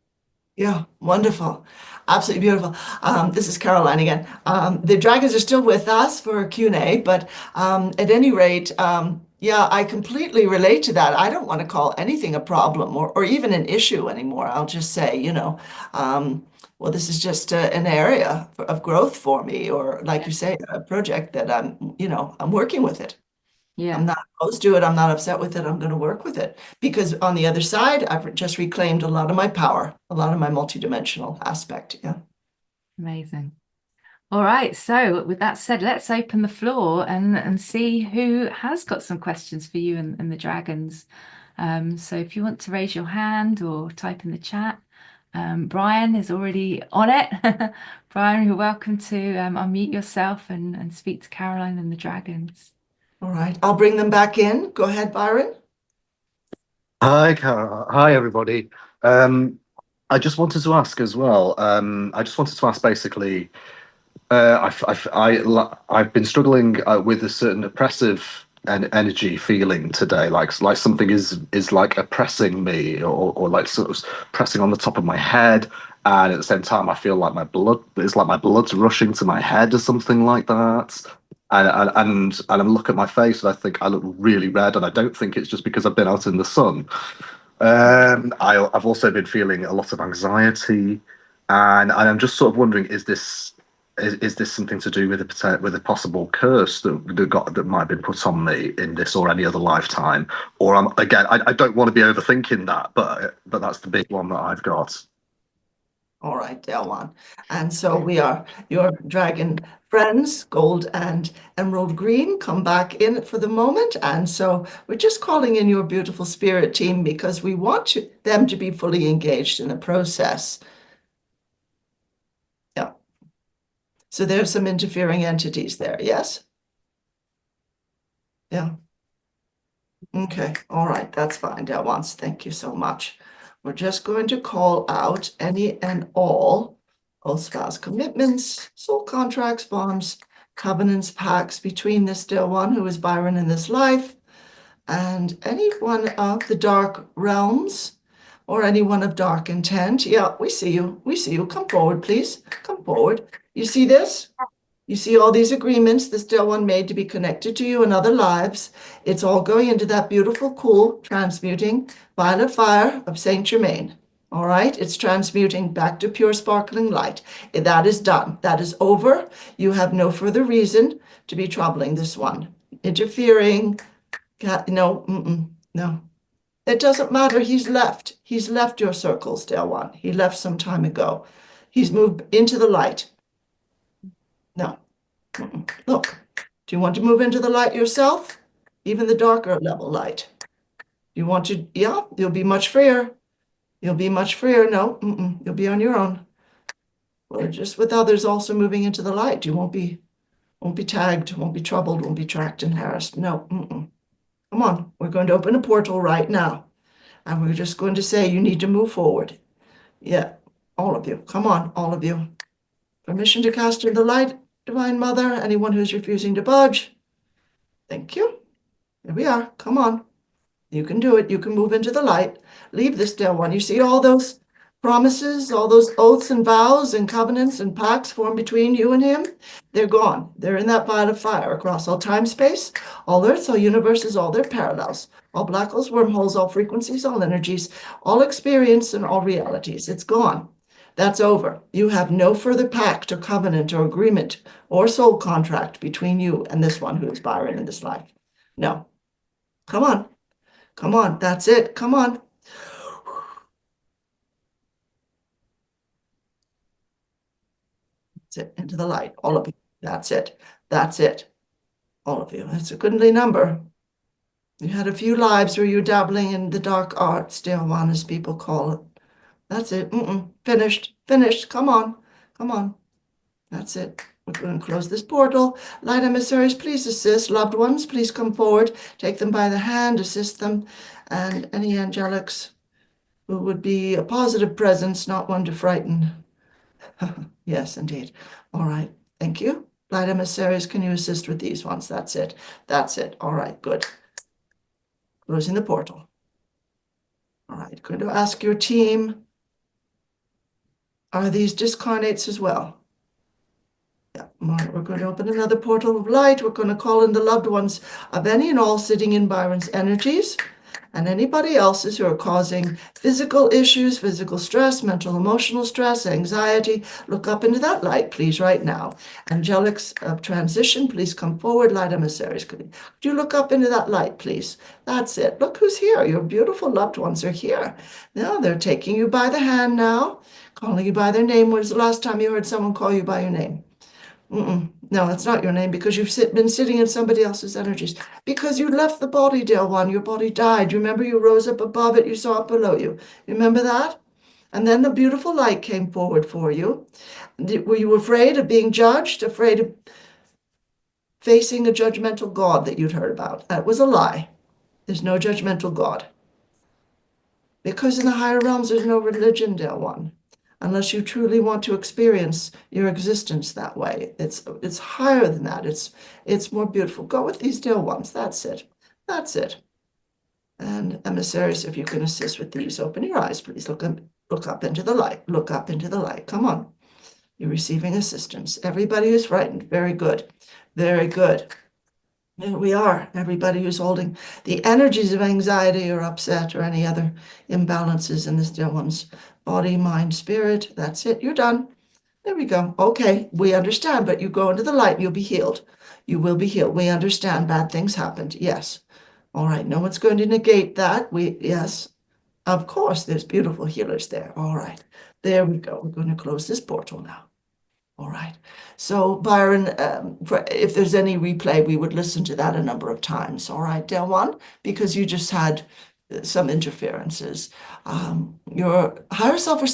Yeah, wonderful. Absolutely beautiful. This is Caroline again. The dragons are still with us for Q&A, but at any rate, yeah, I completely relate to that. I don't want to call anything a problem or even an issue anymore. I'll just say, well, this is just an area of growth for me, or like Yeah. you say, a project that I'm working with it. I'm Yeah. not opposed to it. I'm not upset with it. I'm going to work with it because on the other side, I've just reclaimed a lot of my power, a lot of my multidimensional aspect. Yeah. Amazing. All right, so with that said, let's open the floor and see who has got some questions for you and the dragons. So if you want to raise your hand or type in the chat, Brian is already on it. Brian, you're welcome to unmute yourself and speak to Caroline and the dragons. All right. I'll bring them back in. Go ahead, Byron. Hi, Cara. Hi, everybody. Um, I just wanted to ask as well. I just wanted to ask basically, I've been struggling with a certain oppressive energy feeling today, like something is like oppressing me, or like sort of pressing on the top of my head, and at the same time, I feel like my blood's rushing to my head or something like that. And I look at my face and I think I look really red, and I don't think it's just because I've been out in the sun. I've also been feeling a lot of anxiety, and I'm just sort of wondering, is this something to do with a possible curse that might have been put on me in this or any other lifetime? Or I don't want to be overthinking that, but that's the big one that I've got. All right, Delwan. And so we are your dragon friends, gold and emerald green, come back in for the moment. And so we're just calling in your beautiful spirit team because we want them to be fully engaged in the process. Yeah. So there's some interfering entities there, yes? Yeah. Okay, all right, that's fine, Delwans. Thank you so much. We're just going to call out any and all oaths, vows, commitments, soul contracts, bonds, covenants, pacts between this Delwan, who is Byron in this life, and any one of the dark realms or anyone of dark intent. Yeah, we see you. We see you. Come forward, please. Come forward. You see this? You see all these agreements the still one made to be connected to you in other lives. It's all going into that beautiful, cool, transmuting violet fire of Saint Germain. All right, it's transmuting back to pure sparkling light. That is done. That is over. You have no further reason to be troubling this one. Interfering. No, no. It doesn't matter. He's left. He's left your circle, still one. He left some time ago. He's moved into the light. No. Look, do you want to move into the light yourself? Even the darker level light. You want to, yeah, you'll be much freer. You'll be much freer. No, you'll be on your own. Or just with others also moving into the light. You won't be tagged, won't be troubled, won't be tracked and harassed. No, Come on, we're going to open a portal right now. And we're just going to say you need to move forward. Yeah, all of you. Come on, all of you. Permission to cast in the light, Divine Mother. Anyone who's refusing to budge. Thank you. Here we are. Come on. You can do it. You can move into the light. Leave this still one. You see all those promises, all those oaths and vows and covenants and pacts formed between you and him? They're gone. They're in that violet fire across all time, space, all earths, all universes, all their parallels, all black holes, wormholes, all frequencies, all energies, all experience, and all realities. It's gone. That's over. You have no further pact or covenant or agreement or soul contract between you and this one who is Byron in this life. No. Come on. Come on. That's it. Come on. That's it. Into the light. All of you. That's it. That's it. All of you. That's a goodly number. You had a few lives where you're dabbling in the dark arts, dear one, as people call it. That's it. Finished. Finished. Come on. Come on. That's it. We're going to close this portal. Light emissaries, please assist. Loved ones, please come forward. Take them by the hand, assist them. And any angelics who would be a positive presence, not one to frighten. Yes, indeed. All right. Thank you. Light emissaries, can you assist with these ones? That's it. That's it. All right. Good. Closing the portal. All right. Going to ask your team, are these discarnates as well? Yeah, we're going to open another portal of light. We're going to call in the loved ones of any and all sitting in Byron's energies and anybody else's who are causing physical issues, physical stress, mental, emotional stress, anxiety. Look up into that light, please, right now. Angelics of transition, please come forward. Light emissaries, could you look up into that light, please? That's it. Look who's here. Your beautiful loved ones are here. Now they're taking you by the hand now, calling you by their name. When was the last time you heard someone call you by your name? No, it's not your name because you've been sitting in somebody else's energies. Because you left the body, dear one. Your body died. You remember you rose up above it, you saw it below you. You remember that? And then the beautiful light came forward for you. Were you afraid of being judged? Afraid of facing a judgmental God that you'd heard about? That was a lie. There's no judgmental God. Because in the higher realms, there's no religion, dear one. Unless you truly want to experience your existence that way. It's higher than that. It's more beautiful. Go with these dear ones. That's it. That's it. And emissaries, if you can assist with these, open your eyes, please. Look up into the light. Look up into the light. Come on. You're receiving assistance. Everybody who's frightened. Very good. Very good. Here we are, everybody who's holding the energies of anxiety or upset or any other imbalances in this dear one's body, mind, spirit. That's it. You're done. There we go. Okay, we understand, but you go into the light, you'll be healed. You will be healed. We understand bad things happened. Yes. All right. No one's going to negate that. Yes. Of course, there's beautiful healers there. All right. There we go. We're going to close this portal now. All right. So Byron, if there's any replay, we would listen to that a number of times. All right, Del One, because you just had some interferences. Your higher self is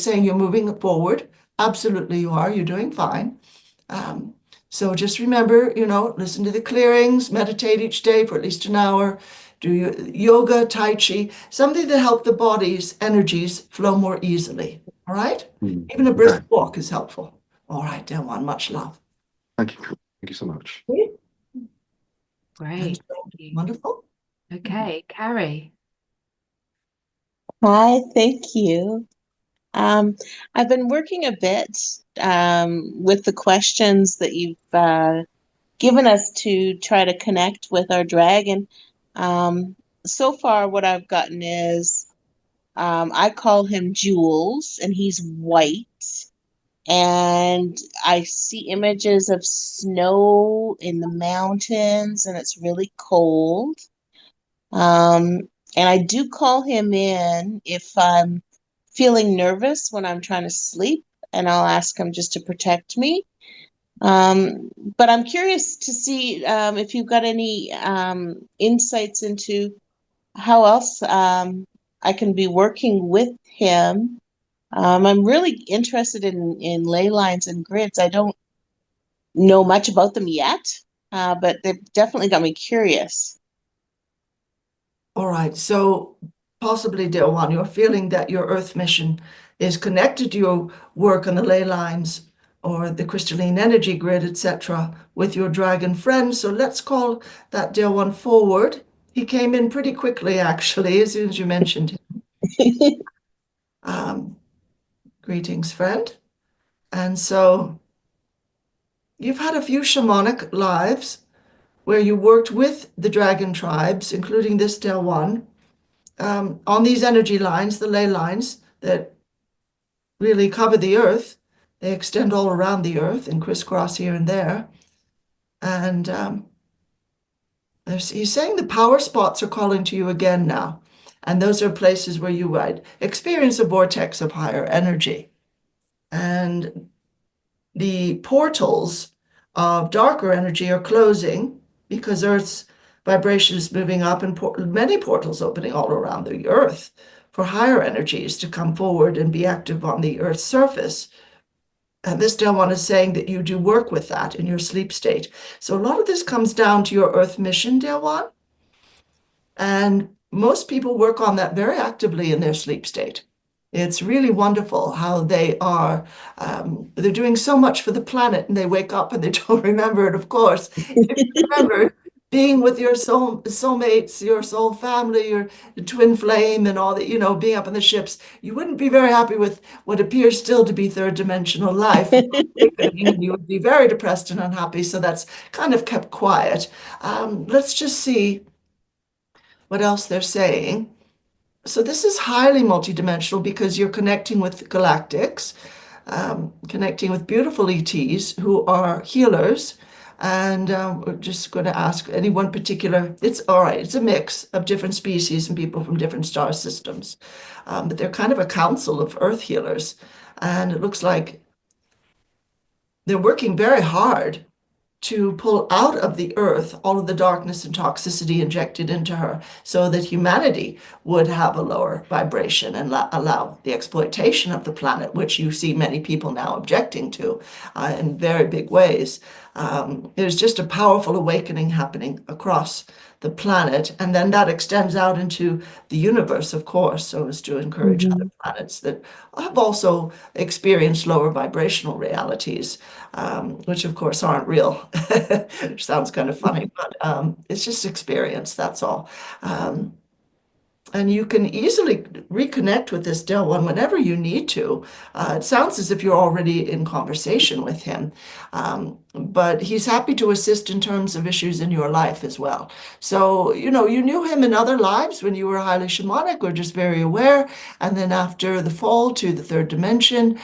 saying you're moving forward. Absolutely, you are. You're doing fine. So just remember, listen to the clearings, meditate each day for at least an hour. Do your yoga, Tai Chi, something to help the body's energies flow more easily. All right? Even a brisk walk is helpful. All right, dear one, much love. Thank you. Thank you so much. Great. Thank you. Wonderful. Okay, Carrie. Hi, thank you. I've been working a bit with the questions that you've given us to try to connect with our dragon. So far, what I've gotten is I call him Jules, and he's white. And I see images of snow in the mountains, and it's really cold. And I do call him in if I'm feeling nervous when I'm trying to sleep, and I'll ask him just to protect me. But I'm curious to see if you've got any insights into how else I can be working with him. I'm really interested in ley lines and grids. I don't know much about them yet, but they've definitely got me curious. All right. So possibly, dear one, you're feeling that your Earth mission is connected to your work on the ley lines or the crystalline energy grid, etc., with your dragon friend. So let's call that dear one forward. He came in pretty quickly, actually, as soon as you mentioned him. Greetings, friend. And so you've had a few shamanic lives where you worked with the dragon tribes, including this Del One, on these energy lines, the ley lines that really cover the earth. They extend all around the earth and crisscross here and there. And he's saying the power spots are calling to you again now. And those are places where you would experience a vortex of higher energy. And the portals of darker energy are closing because Earth's vibration is moving up, and many portals opening all around the Earth for higher energies to come forward and be active on the Earth's surface. And this Delwan is saying that you do work with that in your sleep state. So a lot of this comes down to your Earth mission, Delwan. And most people work on that very actively in their sleep state. It's really wonderful how they are, they're doing so much for the planet and they wake up and they don't remember it, of course. If you remember being with your soulmates, your soul family, your twin flame and all that, being up in the ships, you wouldn't be very happy with what appears still to be third dimensional life. You would be very depressed and unhappy. So that's kind of kept quiet. Let's just see what else they're saying. So this is highly multidimensional because you're connecting with galactics, connecting with beautiful ETs who are healers. And we're just going to ask any one particular, it's all right, it's a mix of different species and people from different star systems. But they're kind of a council of earth healers. And it looks like they're working very hard to pull out of the earth all of the darkness and toxicity injected into her so that humanity would have a lower vibration and allow the exploitation of the planet, which you see many people now objecting to in very big ways. There's just a powerful awakening happening across the planet, and then that extends out into the universe, of course, so as to encourage other planets that have also experienced lower vibrational realities, which of course aren't real, which sounds kind of funny, but it's just experience, that's all. And you can easily reconnect with this Delwan whenever you need to. It sounds as if you're already in conversation with him, but he's happy to assist in terms of issues in your life as well. So, you knew him in other lives when you were highly shamanic or just very aware. And then after the fall to the third dimension,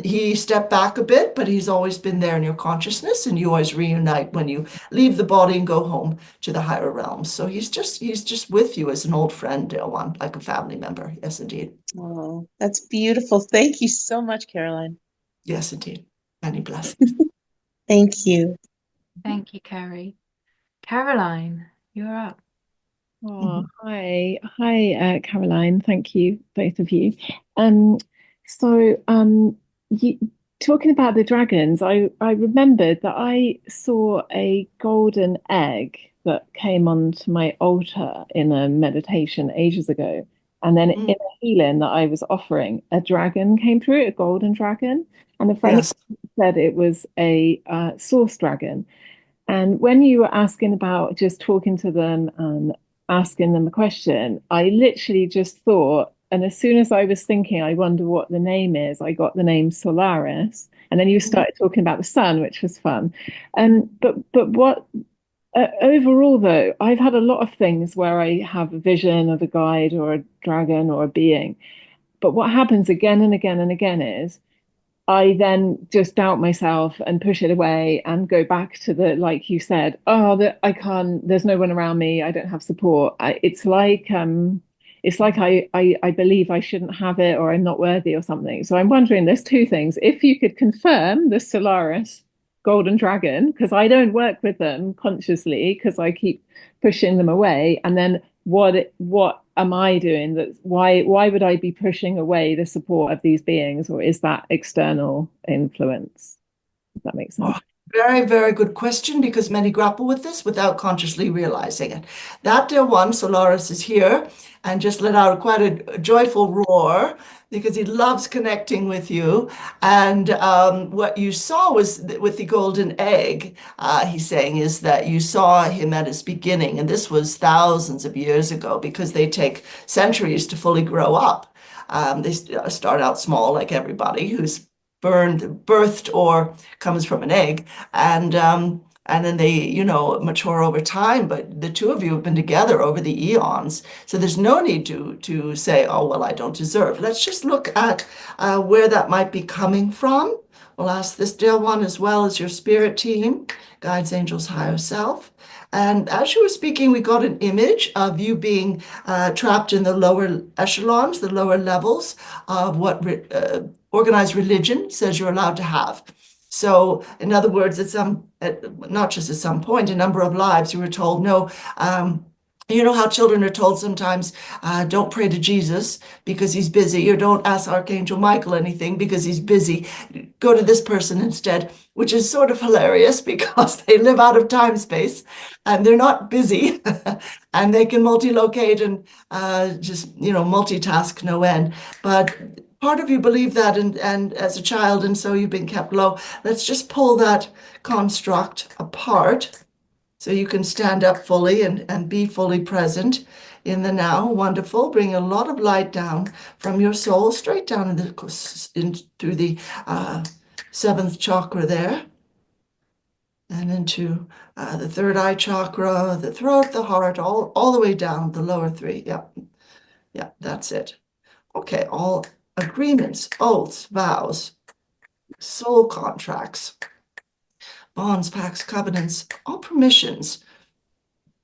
he stepped back a bit, but he's always been there in your consciousness, and you always reunite when you leave the body and go home to the higher realms. So he's just with you as an old friend, Delwan, like a family member. Yes, indeed. Oh, that's beautiful. Thank you so much, Caroline. Yes, indeed. Many blessings. Thank you. Thank you, Carrie. Caroline, you're up. Oh, hi, Caroline. Thank you, both of you. You talking about the dragons, I remembered that I saw a golden egg that came onto my altar in a meditation ages ago, and then in a healing that I was offering, a dragon came through, a golden dragon, and a friend Yes. said it was a source dragon. And when you were asking about just talking to them and asking them a question, I literally just thought, and as soon as I was thinking, I wonder what the name is, I got the name Solaris. And then you started talking about the sun, which was fun. But what overall, though, I've had a lot of things where I have a vision of a guide or a dragon or a being. But what happens again and again and again is I then just doubt myself and push it away and go back to the, like you said, I can't, there's no one around me, I don't have support. It's like I believe I shouldn't have it, or I'm not worthy or something. So I'm wondering, there's two things. If you could confirm the Solaris golden dragon, because I don't work with them consciously because I keep pushing them away, and then what am I doing? Why would I be pushing away the support of these beings, or is that external influence? If that makes sense. Oh, very, very good question, because many grapple with this without consciously realizing it. That dear one, Solaris, is here and just let out quite a joyful roar because he loves connecting with you. And what you saw was with the golden egg, he's saying, is that you saw him at his beginning. And this was thousands of years ago, because they take centuries to fully grow up. They start out small, like everybody who's birthed or comes from an egg. And and then they, mature over time. But the two of you have been together over the eons, so there's no need to say, oh, well, I don't deserve. Let's just look at where that might be coming from. We'll ask this dear one as well as your spirit team, guides, angels, higher self. And as you were speaking, we got an image of you being trapped in the lower echelons, the lower levels of what organized religion says you're allowed to have. So, in other words, not just at some point, a number of lives, you were told, no, you know how children are told sometimes, don't pray to Jesus because he's busy, or don't ask Archangel Michael anything because he's busy. Go to this person instead, which is sort of hilarious because they live out of time space and they're not busy and they can multi-locate and just, multitask no end. But part of you believe that and as a child, and so you've been kept low. Let's just pull that construct apart, so you can stand up fully and be fully present in the now. Wonderful. Bring a lot of light down from your soul, straight down into the seventh chakra there, and into the third eye chakra, the throat, the heart, all the way down, the lower three. Yeah, that's it. Okay, all agreements, oaths, vows, soul contracts, bonds, pacts, covenants, all permissions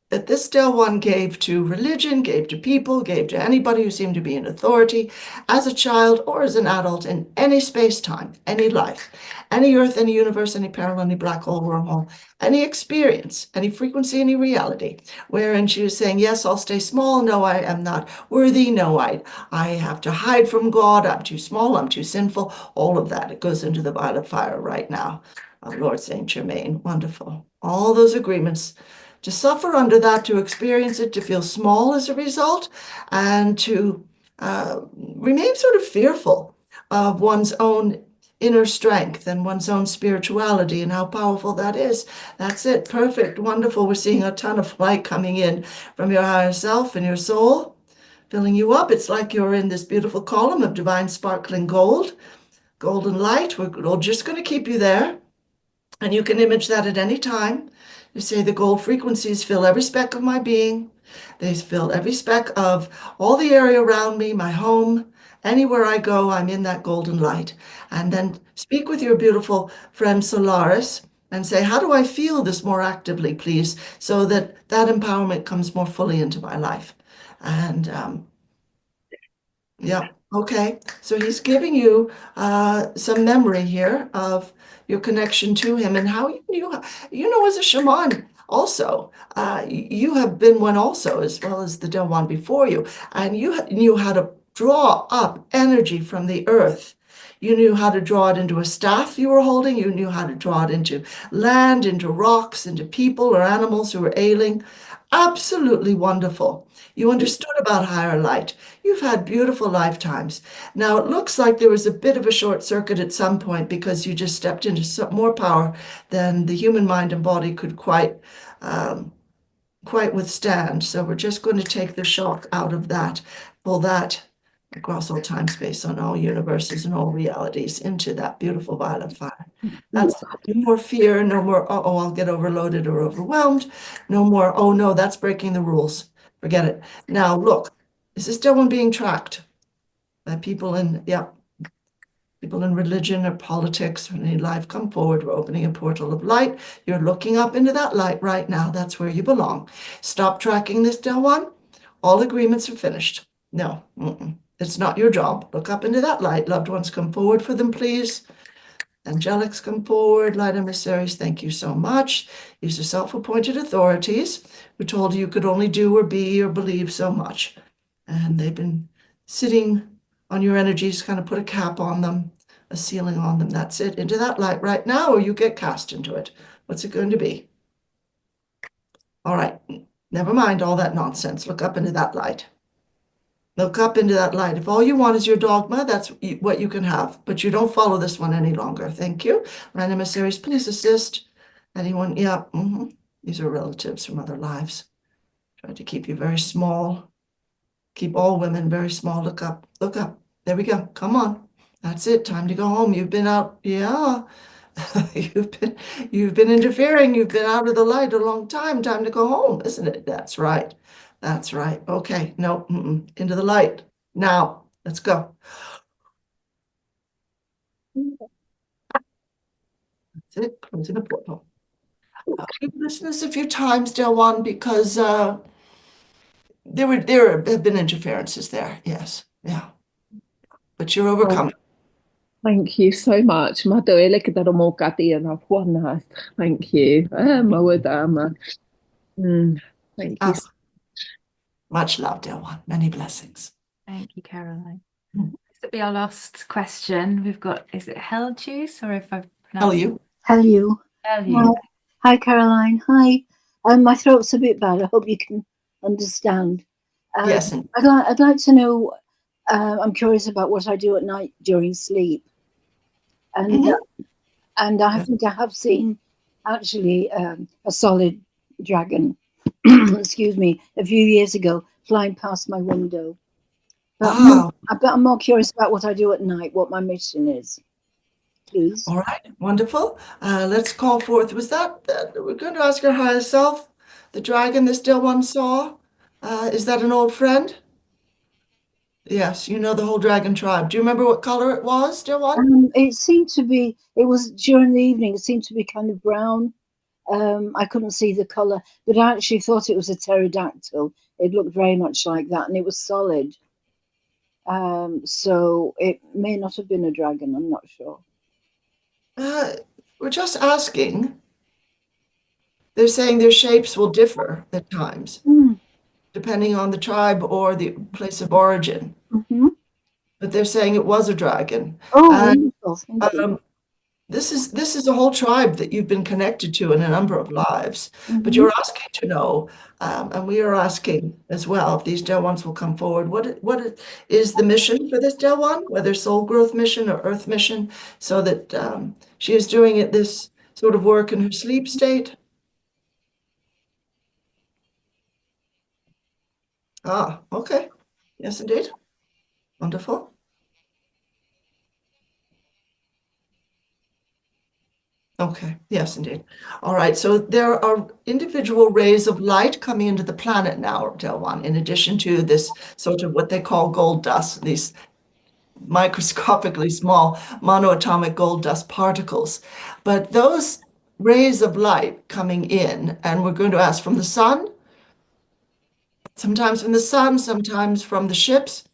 that this still one gave to religion, gave to people, gave to anybody who seemed to be in authority as a child or as an adult in any space-time, any life, any earth, any universe, any parallel, any black hole, wormhole, any experience, any frequency, any reality, wherein she was saying, yes, I'll stay small. No, I am not worthy. No, I have to hide from God. I'm too small. I'm too sinful. All of that. It goes into the violet fire right now of Lord Saint Germain. Wonderful. All those agreements, to suffer under that, to experience it, to feel small as a result, and to remain sort of fearful of one's own inner strength and one's own spirituality and how powerful that is. That's it. Perfect. Wonderful. We're seeing a ton of light coming in from your higher self and your soul, filling you up. It's like you're in this beautiful column of divine sparkling gold, golden light. We're just going to keep you there. And you can image that at any time. You say the gold frequencies fill every speck of my being. They fill every speck of all the area around me, my home. Anywhere I go, I'm in that golden light. And then speak with your beautiful friend Solaris and say, how do I feel this more actively, please, so that that empowerment comes more fully into my life. And yeah, okay. So he's giving you some memory here of your connection to him and how as a shaman also, you have been one also, as well as the one before you, and you knew how to draw up energy from the earth. You knew how to draw it into a staff you were holding. You knew how to draw it into land, into rocks, into people or animals who were ailing. Absolutely wonderful. You understood about higher light. You've had beautiful lifetimes. Now, it looks like there was a bit of a short circuit at some point because you just stepped into more power than the human mind and body could quite withstand. So we're just going to take the shock out of that, pull that across all time, space, on all universes and all realities into that beautiful violet fire. That's no more fear, no more, oh, I'll get overloaded or overwhelmed. No more, oh no, that's breaking the rules. Forget it. Now look, is this still one being tracked by people in religion or politics or any life? Come forward. We're opening a portal of light. You're looking up into that light right now. That's where you belong. Stop tracking this still one. All agreements are finished. No, it's not your job. Look up into that light. Loved ones, come forward for them, please. Angelics, come forward. Light emissaries, thank you so much. These are self-appointed authorities who told you could only do or be or believe so much. And they've been sitting on your energies, kind of put a cap on them, a ceiling on them. That's it. Into that light right now, or you get cast into it. What's it going to be? All right. Never mind all that nonsense. Look up into that light. Look up into that light. If all you want is your dogma, that's what you can have. But you don't follow this one any longer. Thank you. Random emissaries, please assist. Anyone? Yeah. These are relatives from other lives. Try to keep you very small. Keep all women very small. Look up. Look up. There we go. Come on. That's it. Time to go home. You've been out. Yeah. You've been interfering. You've been out of the light a long time. Time to go home, isn't it? That's right. That's right. Okay. No, into the light. Now, let's go. That's it. Closing the portal. You've listened to this a few times, Del One, because there have been interferences there. Yes. Yeah. But you're overcoming. Thank you so much. Thank you. Thank you. Much love, Del One. Many blessings. Thank you, Caroline. This will be our last question. We've got, is it hell juice, or if I've pronounced Hello. Hello. Hello. Hi, Caroline. Hi. My throat's a bit bad. I hope you can understand. Yes. I'd like to know. I'm curious about what I do at night during sleep, and I think I have seen actually a solid dragon. Excuse me, a few years ago, flying past my window. But I'm more curious about what I do at night, what my mission is. Please. All right, wonderful. Let's call forth. Was that we're going to ask our higher self, the dragon this Del One saw? Is that an old friend? Yes, you know the whole dragon tribe. Do you remember what color it was, Del One? It seemed to be. It was during the evening. It seemed to be kind of brown. I couldn't see the color, but I actually thought it was a pterodactyl. It looked very much like that, and it was solid. So it may not have been a dragon. I'm not sure. We're just asking. They're saying their shapes will differ at times, depending on the tribe or the place of origin. But they're saying it was a dragon. Oh, wonderful. Thank you. This is a whole tribe that you've been connected to in a number of lives. But you're asking to know, and we are asking as well, if these Del Ones will come forward. What is the mission for this Del One, whether soul growth mission or earth mission, so that she is doing this sort of work in her sleep state? Okay. Yes, indeed. Wonderful. Okay, yes, indeed. All right, so there are individual rays of light coming into the planet now, Del One, in addition to this sort of what they call gold dust, these microscopically small monoatomic gold dust particles. But those rays of light coming in, and we're going to ask from the sun, sometimes from the sun, sometimes from the ships,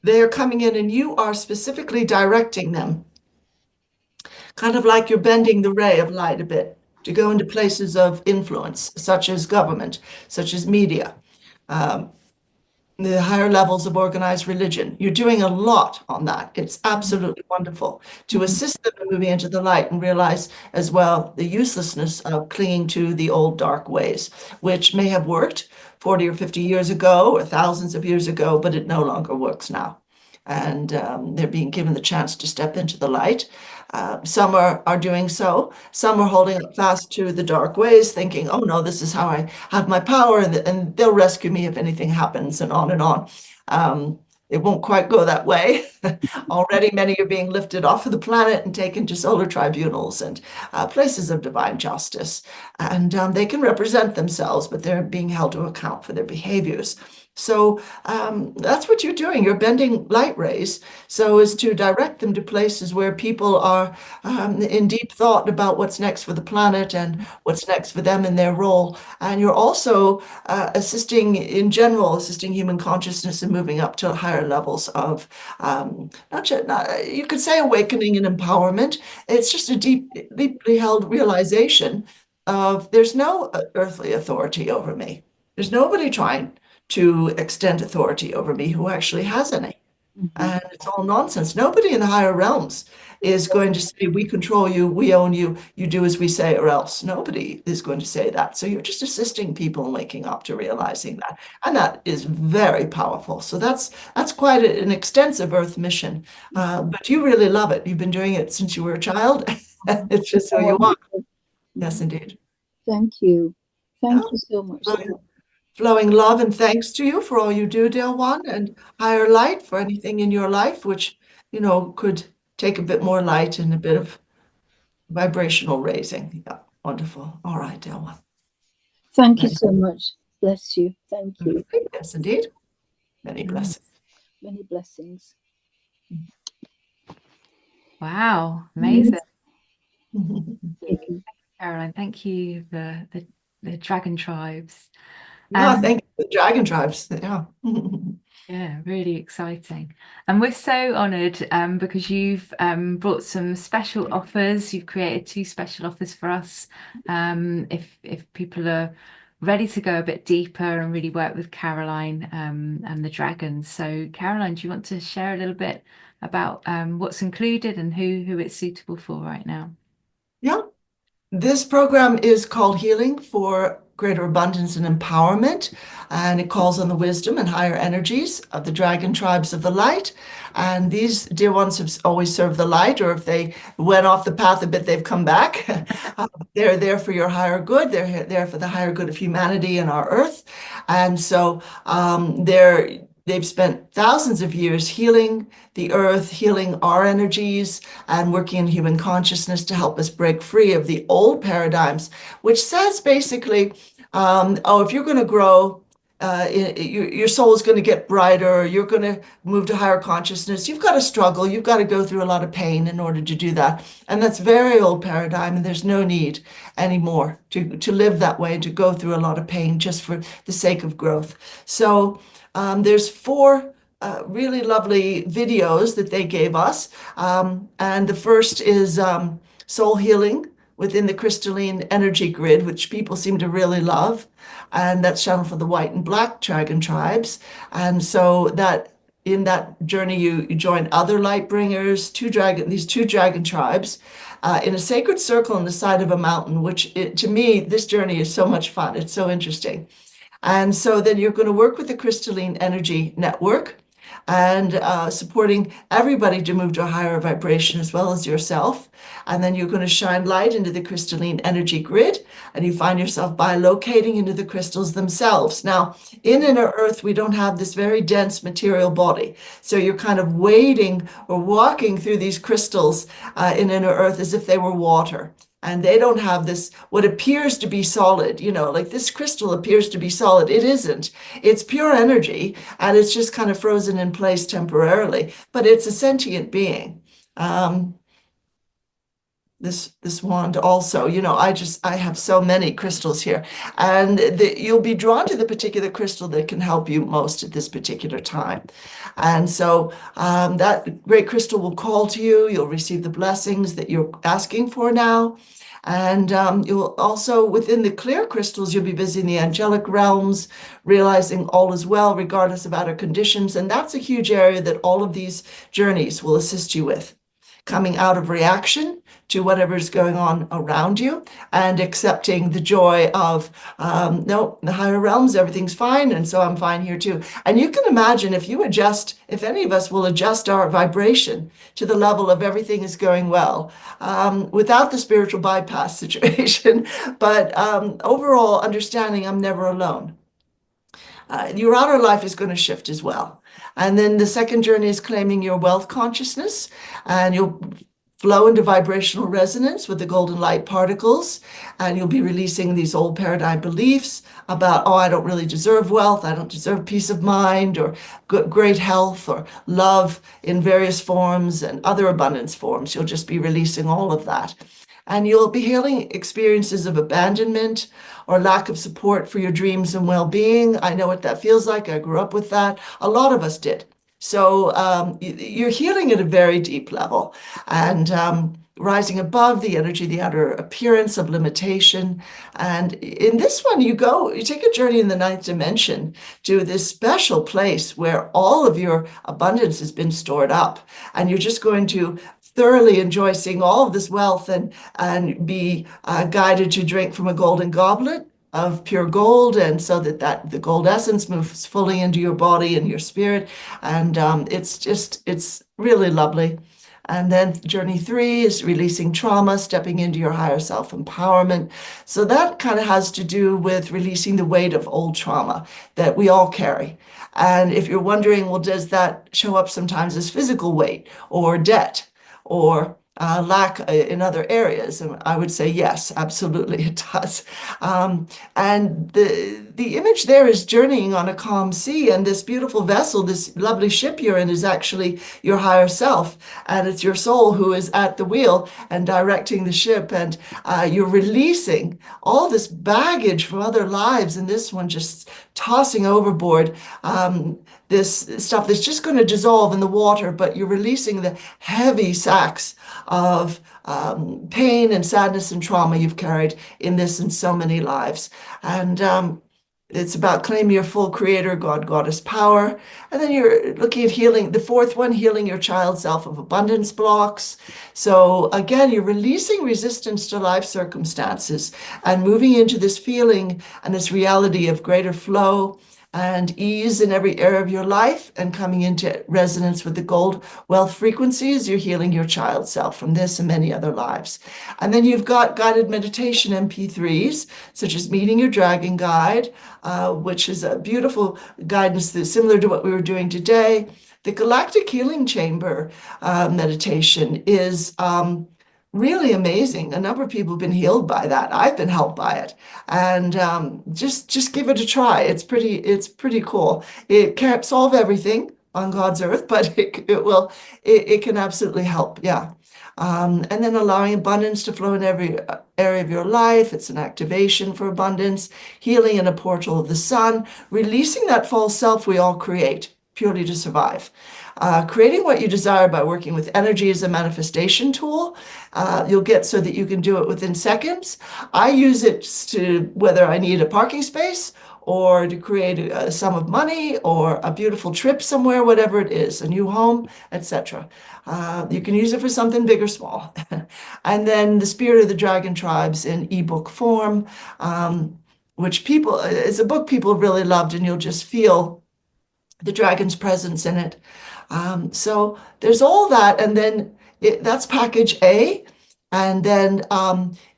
they are coming in and you are specifically directing them. Kind of like you're bending the ray of light a bit to go into places of influence, such as government, such as media, the higher levels of organized religion. You're doing a lot on that. It's absolutely wonderful to assist them in moving into the light and realize as well the uselessness of clinging to the old dark ways, which may have worked 40 or 50 years ago or thousands of years ago, but it no longer works now. And they're being given the chance to step into the light. Some are doing so. Some are holding up fast to the dark ways, thinking, oh no, this is how I have my power, and they'll rescue me if anything happens, and on and on. It won't quite go that way. Already many are being lifted off of the planet and taken to solar tribunals and places of divine justice. And they can represent themselves, but they're being held to account for their behaviors. So that's what you're doing. You're bending light rays so as to direct them to places where people are in deep thought about what's next for the planet and what's next for them in their role. And you're also assisting in general, assisting human consciousness in moving up to higher levels of, you could say awakening and empowerment. It's just a deeply held realization of there's no earthly authority over me. There's nobody trying to extend authority over me who actually has any. And it's all nonsense. Nobody in the higher realms is going to say, we control you, we own you, you do as we say or else. Nobody is going to say that. So you're just assisting people in waking up to realizing that. And that is very powerful. So that's quite an extensive earth mission. But you really love it. You've been doing it since you were a child. It's just who you are. Yes, indeed. Thank you. Thank you so much. Flowing love and thanks to you for all you do, Del One, and higher light for anything in your life which, could take a bit more light and a bit of Vibrational raising. Yeah, wonderful. All right, Delma. Thank you so much. Bless you. Thank you. Yes, indeed. Many blessings. Many blessings. Wow, amazing. Thank you. Caroline, thank you for the dragon tribes. Yeah, thank you for the dragon tribes. Yeah. Yeah, really exciting. And we're so honoured because you've brought some special offers. You've created 2 special offers for us. If people are ready to go a bit deeper and really work with Caroline and the dragons. So Caroline, do you want to share a little bit about what's included and who it's suitable for right now? Yeah. This program is called Healing for Greater Abundance and Empowerment, and it calls on the wisdom and higher energies of the dragon tribes of the light. And these dear ones have always served the light, or if they went off the path a bit, they've come back. They're there for your higher good. They're there for the higher good of humanity and our earth. And so they've spent thousands of years healing the earth, healing our energies, and working in human consciousness to help us break free of the old paradigms, which says basically, if you're going to grow, your soul is going to get brighter, you're going to move to higher consciousness, you've got to struggle, you've got to go through a lot of pain in order to do that. And that's very old paradigm, and there's no need anymore to live that way, to go through a lot of pain just for the sake of growth. So there's 4 really lovely videos that they gave us. And the first is soul healing within the crystalline energy grid, which people seem to really love. And that's channeled for the white and black dragon tribes. And so that in that journey, you join other light bringers, these two dragon tribes, in a sacred circle on the side of a mountain, which to me, this journey is so much fun. It's so interesting. And so then you're going to work with the crystalline energy network and supporting everybody to move to a higher vibration as well as yourself. And then you're going to shine light into the crystalline energy grid, and you find yourself bilocating into the crystals themselves. Now, in inner earth, we don't have this very dense material body. So you're kind of wading or walking through these crystals in inner earth as if they were water. And they don't have this, what appears to be solid, like this crystal appears to be solid. It isn't. It's pure energy, and it's just kind of frozen in place temporarily, but it's a sentient being. This wand also, I have so many crystals here, and you'll be drawn to the particular crystal that can help you most at this particular time. And so that great crystal will call to you. You'll receive the blessings that you're asking for now. And you'll also, within the clear crystals, you'll be visiting the angelic realms, realizing all is well, regardless of outer conditions. And that's a huge area that all of these journeys will assist you with. Coming out of reaction to whatever's going on around you and accepting the joy of, no, the higher realms, everything's fine. And so I'm fine here too. And you can imagine if any of us will adjust our vibration to the level of everything is going well, without the spiritual bypass situation, but overall understanding I'm never alone. Your outer life is going to shift as well. And then the second journey is claiming your wealth consciousness, and you'll flow into vibrational resonance with the golden light particles, and you'll be releasing these old paradigm beliefs about, I don't really deserve wealth, I don't deserve peace of mind, or great health, or love in various forms and other abundance forms. You'll just be releasing all of that. And you'll be healing experiences of abandonment or lack of support for your dreams and well-being. I know what that feels like. I grew up with that. A lot of us did. So you're healing at a very deep level and rising above the energy, the outer appearance of limitation. And in this one, you take a journey in the 9th dimension to this special place where all of your abundance has been stored up. And you're just going to thoroughly enjoy seeing all of this wealth and be guided to drink from a golden goblet of pure gold, and so that the gold essence moves fully into your body and your spirit. And it's really lovely. And then journey 3 is releasing trauma, stepping into your higher self empowerment. So that kind of has to do with releasing the weight of old trauma that we all carry. And if you're wondering, well, does that show up sometimes as physical weight or debt or lack in other areas? And I would say yes, absolutely it does. And the image there is journeying on a calm sea, and this beautiful vessel, this lovely ship you're in, is actually your higher self, and it's your soul who is at the wheel and directing the ship, and you're releasing all this baggage from other lives, and this one just tossing overboard this stuff that's just going to dissolve in the water, but you're releasing the heavy sacks of pain and sadness and trauma you've carried in this and so many lives. And it's about claiming your full creator, God, goddess power. And then you're looking at healing, the fourth one, healing your child self of abundance blocks. So again, you're releasing resistance to life circumstances and moving into this feeling and this reality of greater flow and ease in every area of your life, and coming into resonance with the gold wealth frequencies. You're healing your child self from this and many other lives. And then you've got guided meditation MP3s, such as Meeting Your Dragon Guide, which is a beautiful guidance that's similar to what we were doing today. The Galactic Healing Chamber meditation is really amazing. A number of people have been healed by that. I've been helped by it. And just give it a try. It's pretty cool. It can't solve everything on God's earth, but it can absolutely help. Yeah. And then allowing abundance to flow in every area of your life. It's an activation for abundance, healing in a portal of the sun, releasing that false self we all create purely to survive. Creating what you desire by working with energy as a manifestation tool. You'll get so that you can do it within seconds. I use it to, whether I need a parking space or to create a sum of money or a beautiful trip somewhere, whatever it is, a new home, etc. You can use it for something big or small. And then the Spirit of the Dragon Tribes in ebook form, which it's a book people really loved, and you'll just feel the dragon's presence in it. So there's all that, and then that's package A. And then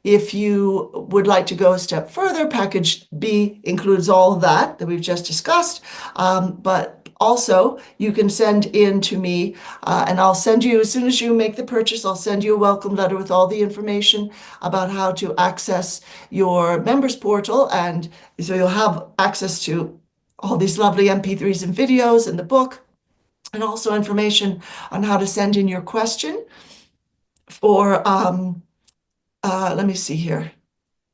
if you would like to go a step further, package B includes all of that we've just discussed. But also you can send in to me, and I'll send you, as soon as you make the purchase, I'll send you a welcome letter with all the information about how to access your members portal. And so you'll have access to all these lovely MP3s and videos and the book, and also information on how to send in your question for, let me see here.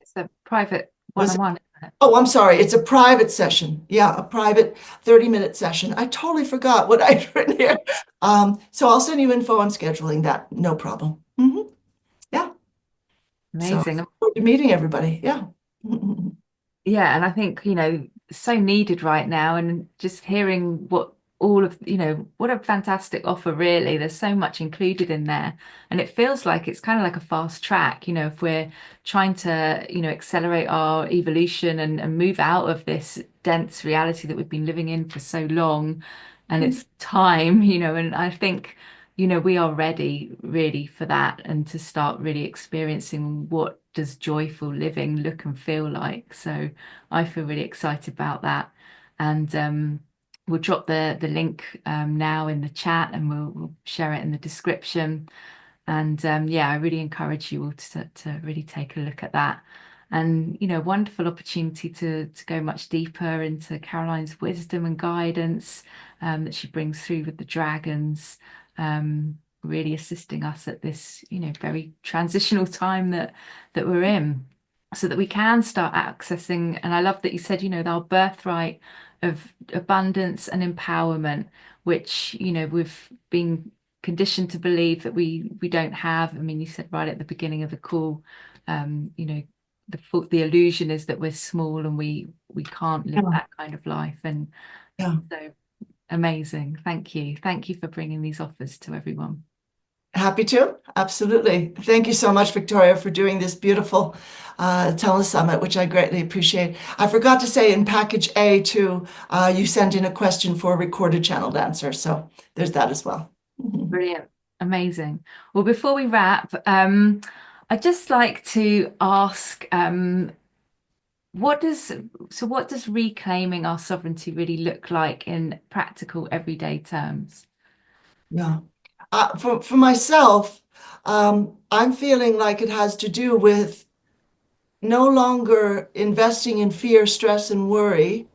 It's a private one-on-one, isn't it? Oh, I'm sorry. It's a private session. Yeah, a private 30-minute session. I totally forgot what I'd written here. So I'll send you info on scheduling that. No problem. Yeah. Amazing. So, forward to meeting everybody. Yeah. Yeah, and I think, so needed right now, and just hearing what all of, what a fantastic offer, really. There's so much included in there, and it feels like it's kind of like a fast track, if we're trying to, accelerate our evolution and move out of this dense reality that we've been living in for so long, and it's time, and I think, we are ready really for that, and to start really experiencing what does joyful living look and feel like. So I feel really excited about that. And we'll drop the link now in the chat, and we'll share it in the description. And yeah, I really encourage you all to really take a look at that. And, wonderful opportunity to go much deeper into Caroline's wisdom and guidance that she brings through with the dragons, really assisting us at this, very transitional time that we're in, so that we can start accessing. And I love that you said, our birthright of abundance and empowerment, which, we've been conditioned to believe that we don't have. I mean, you said right at the beginning of the call, the illusion is that we're small and we can't live that kind of life. And so amazing. Thank you for bringing these offers to everyone. Happy to. Absolutely. Thank you so much, Victoria, for doing this beautiful telesummit, which I greatly appreciate. I forgot to say in package A too, you sent in a question for a recorded channeled answer. So there's that as well. Brilliant. Amazing. Well, before we wrap, I'd just like to ask, what does reclaiming our sovereignty really look like in practical everyday terms? Yeah. For myself, I'm feeling like it has to do with no longer investing in fear, stress, and worry,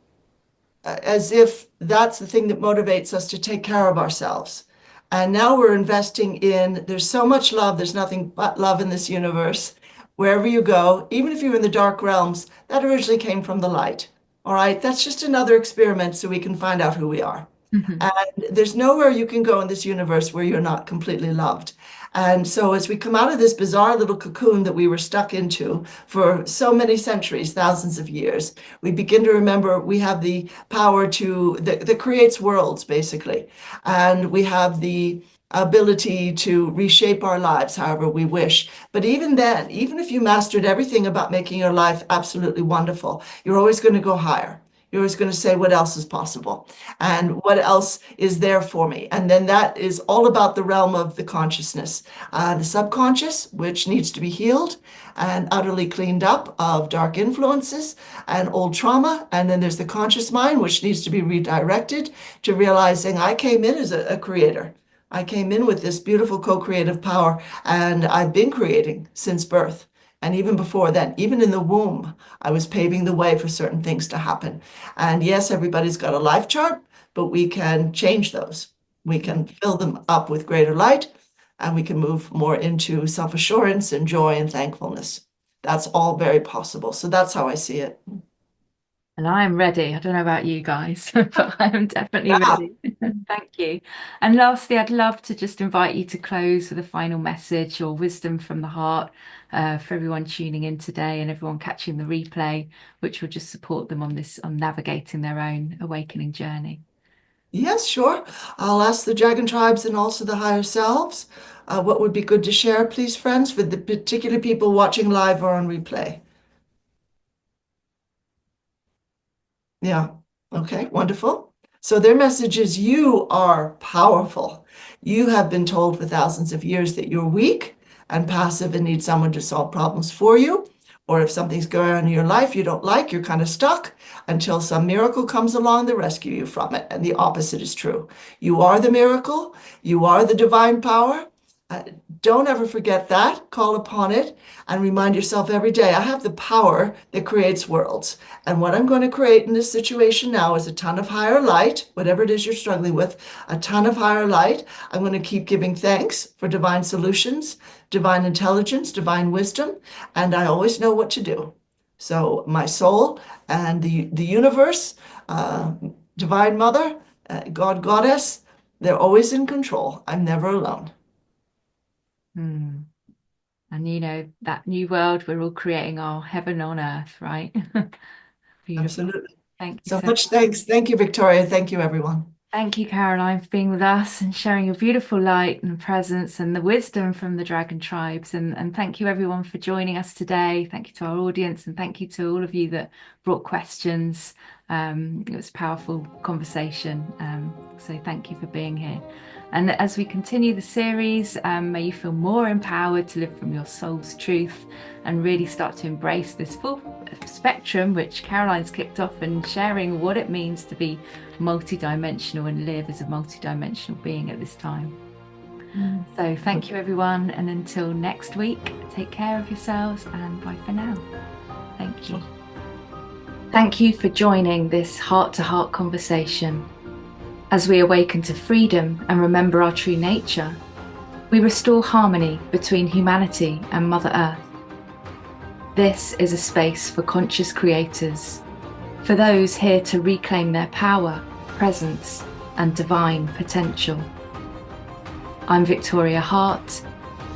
as if that's the thing that motivates us to take care of ourselves. And now we're investing in, there's so much love, there's nothing but love in this universe. Wherever you go, even if you're in the dark realms, that originally came from the light. All right, that's just another experiment so we can find out who we are. And there's nowhere you can go in this universe where you're not completely loved. And so as we come out of this bizarre little cocoon that we were stuck into for so many centuries, thousands of years, we begin to remember we have the power that creates worlds, basically. And we have the ability to reshape our lives however we wish. But even then, even if you mastered everything about making your life absolutely wonderful, you're always going to go higher. You're always going to say, what else is possible? And what else is there for me? And then that is all about the realm of the consciousness, the subconscious, which needs to be healed and utterly cleaned up of dark influences and old trauma. And then there's the conscious mind, which needs to be redirected to realizing I came in as a creator. I came in with this beautiful co-creative power, and I've been creating since birth. And even before then, even in the womb, I was paving the way for certain things to happen. And yes, everybody's got a life chart, but we can change those. We can fill them up with greater light, and we can move more into self-assurance and joy and thankfulness. That's all very possible. So that's how I see it. And I'm ready. I don't know about you guys, but I'm definitely ready. Thank you. And lastly, I'd love to just invite you to close with a final message or wisdom from the heart for everyone tuning in today and everyone catching the replay, which will just support them on navigating their own awakening journey. Yes, sure. I'll ask the dragon tribes and also the higher selves. What would be good to share, please, friends, for the particular people watching live or on replay? Yeah. Okay, wonderful. So their message is you are powerful. You have been told for thousands of years that you're weak and passive and need someone to solve problems for you. Or if something's going on in your life you don't like, you're kind of stuck until some miracle comes along to rescue you from it. And the opposite is true. You are the miracle. You are the divine power. Don't ever forget that. Call upon it and remind yourself every day, I have the power that creates worlds. And what I'm going to create in this situation now is a ton of higher light, whatever it is you're struggling with, a ton of higher light. I'm going to keep giving thanks for divine solutions, divine intelligence, divine wisdom, and I always know what to do. So my soul and the universe, divine mother, God, goddess, they're always in control. I'm never alone. And you know, that new world, we're all creating our heaven on earth, right? Beautiful. Absolutely. Thank you so much. Thanks. Thank you, Victoria. Thank you, everyone. Thank you, Caroline, for being with us and sharing your beautiful light and presence and the wisdom from the dragon tribes. And thank you, everyone, for joining us today. Thank you to our audience, and thank you to all of you that brought questions. It was a powerful conversation. So thank you for being here. And as we continue the series, may you feel more empowered to live from your soul's truth and really start to embrace this full spectrum, which Caroline's kicked off, and sharing what it means to be multidimensional and live as a multidimensional being at this time. So thank you, everyone. And until next week, take care of yourselves, and bye for now. Thank you. Thank you for joining this heart-to-heart conversation. As we awaken to freedom and remember our true nature, we restore harmony between humanity and Mother Earth. This is a space for conscious creators, for those here to reclaim their power, presence, and divine potential. I'm Victoria Hart,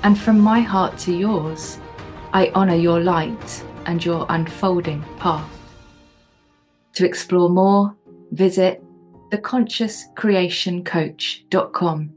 and from my heart to yours, I honour your light and your unfolding path. To explore more, visit theconsciouscreationcoach.com.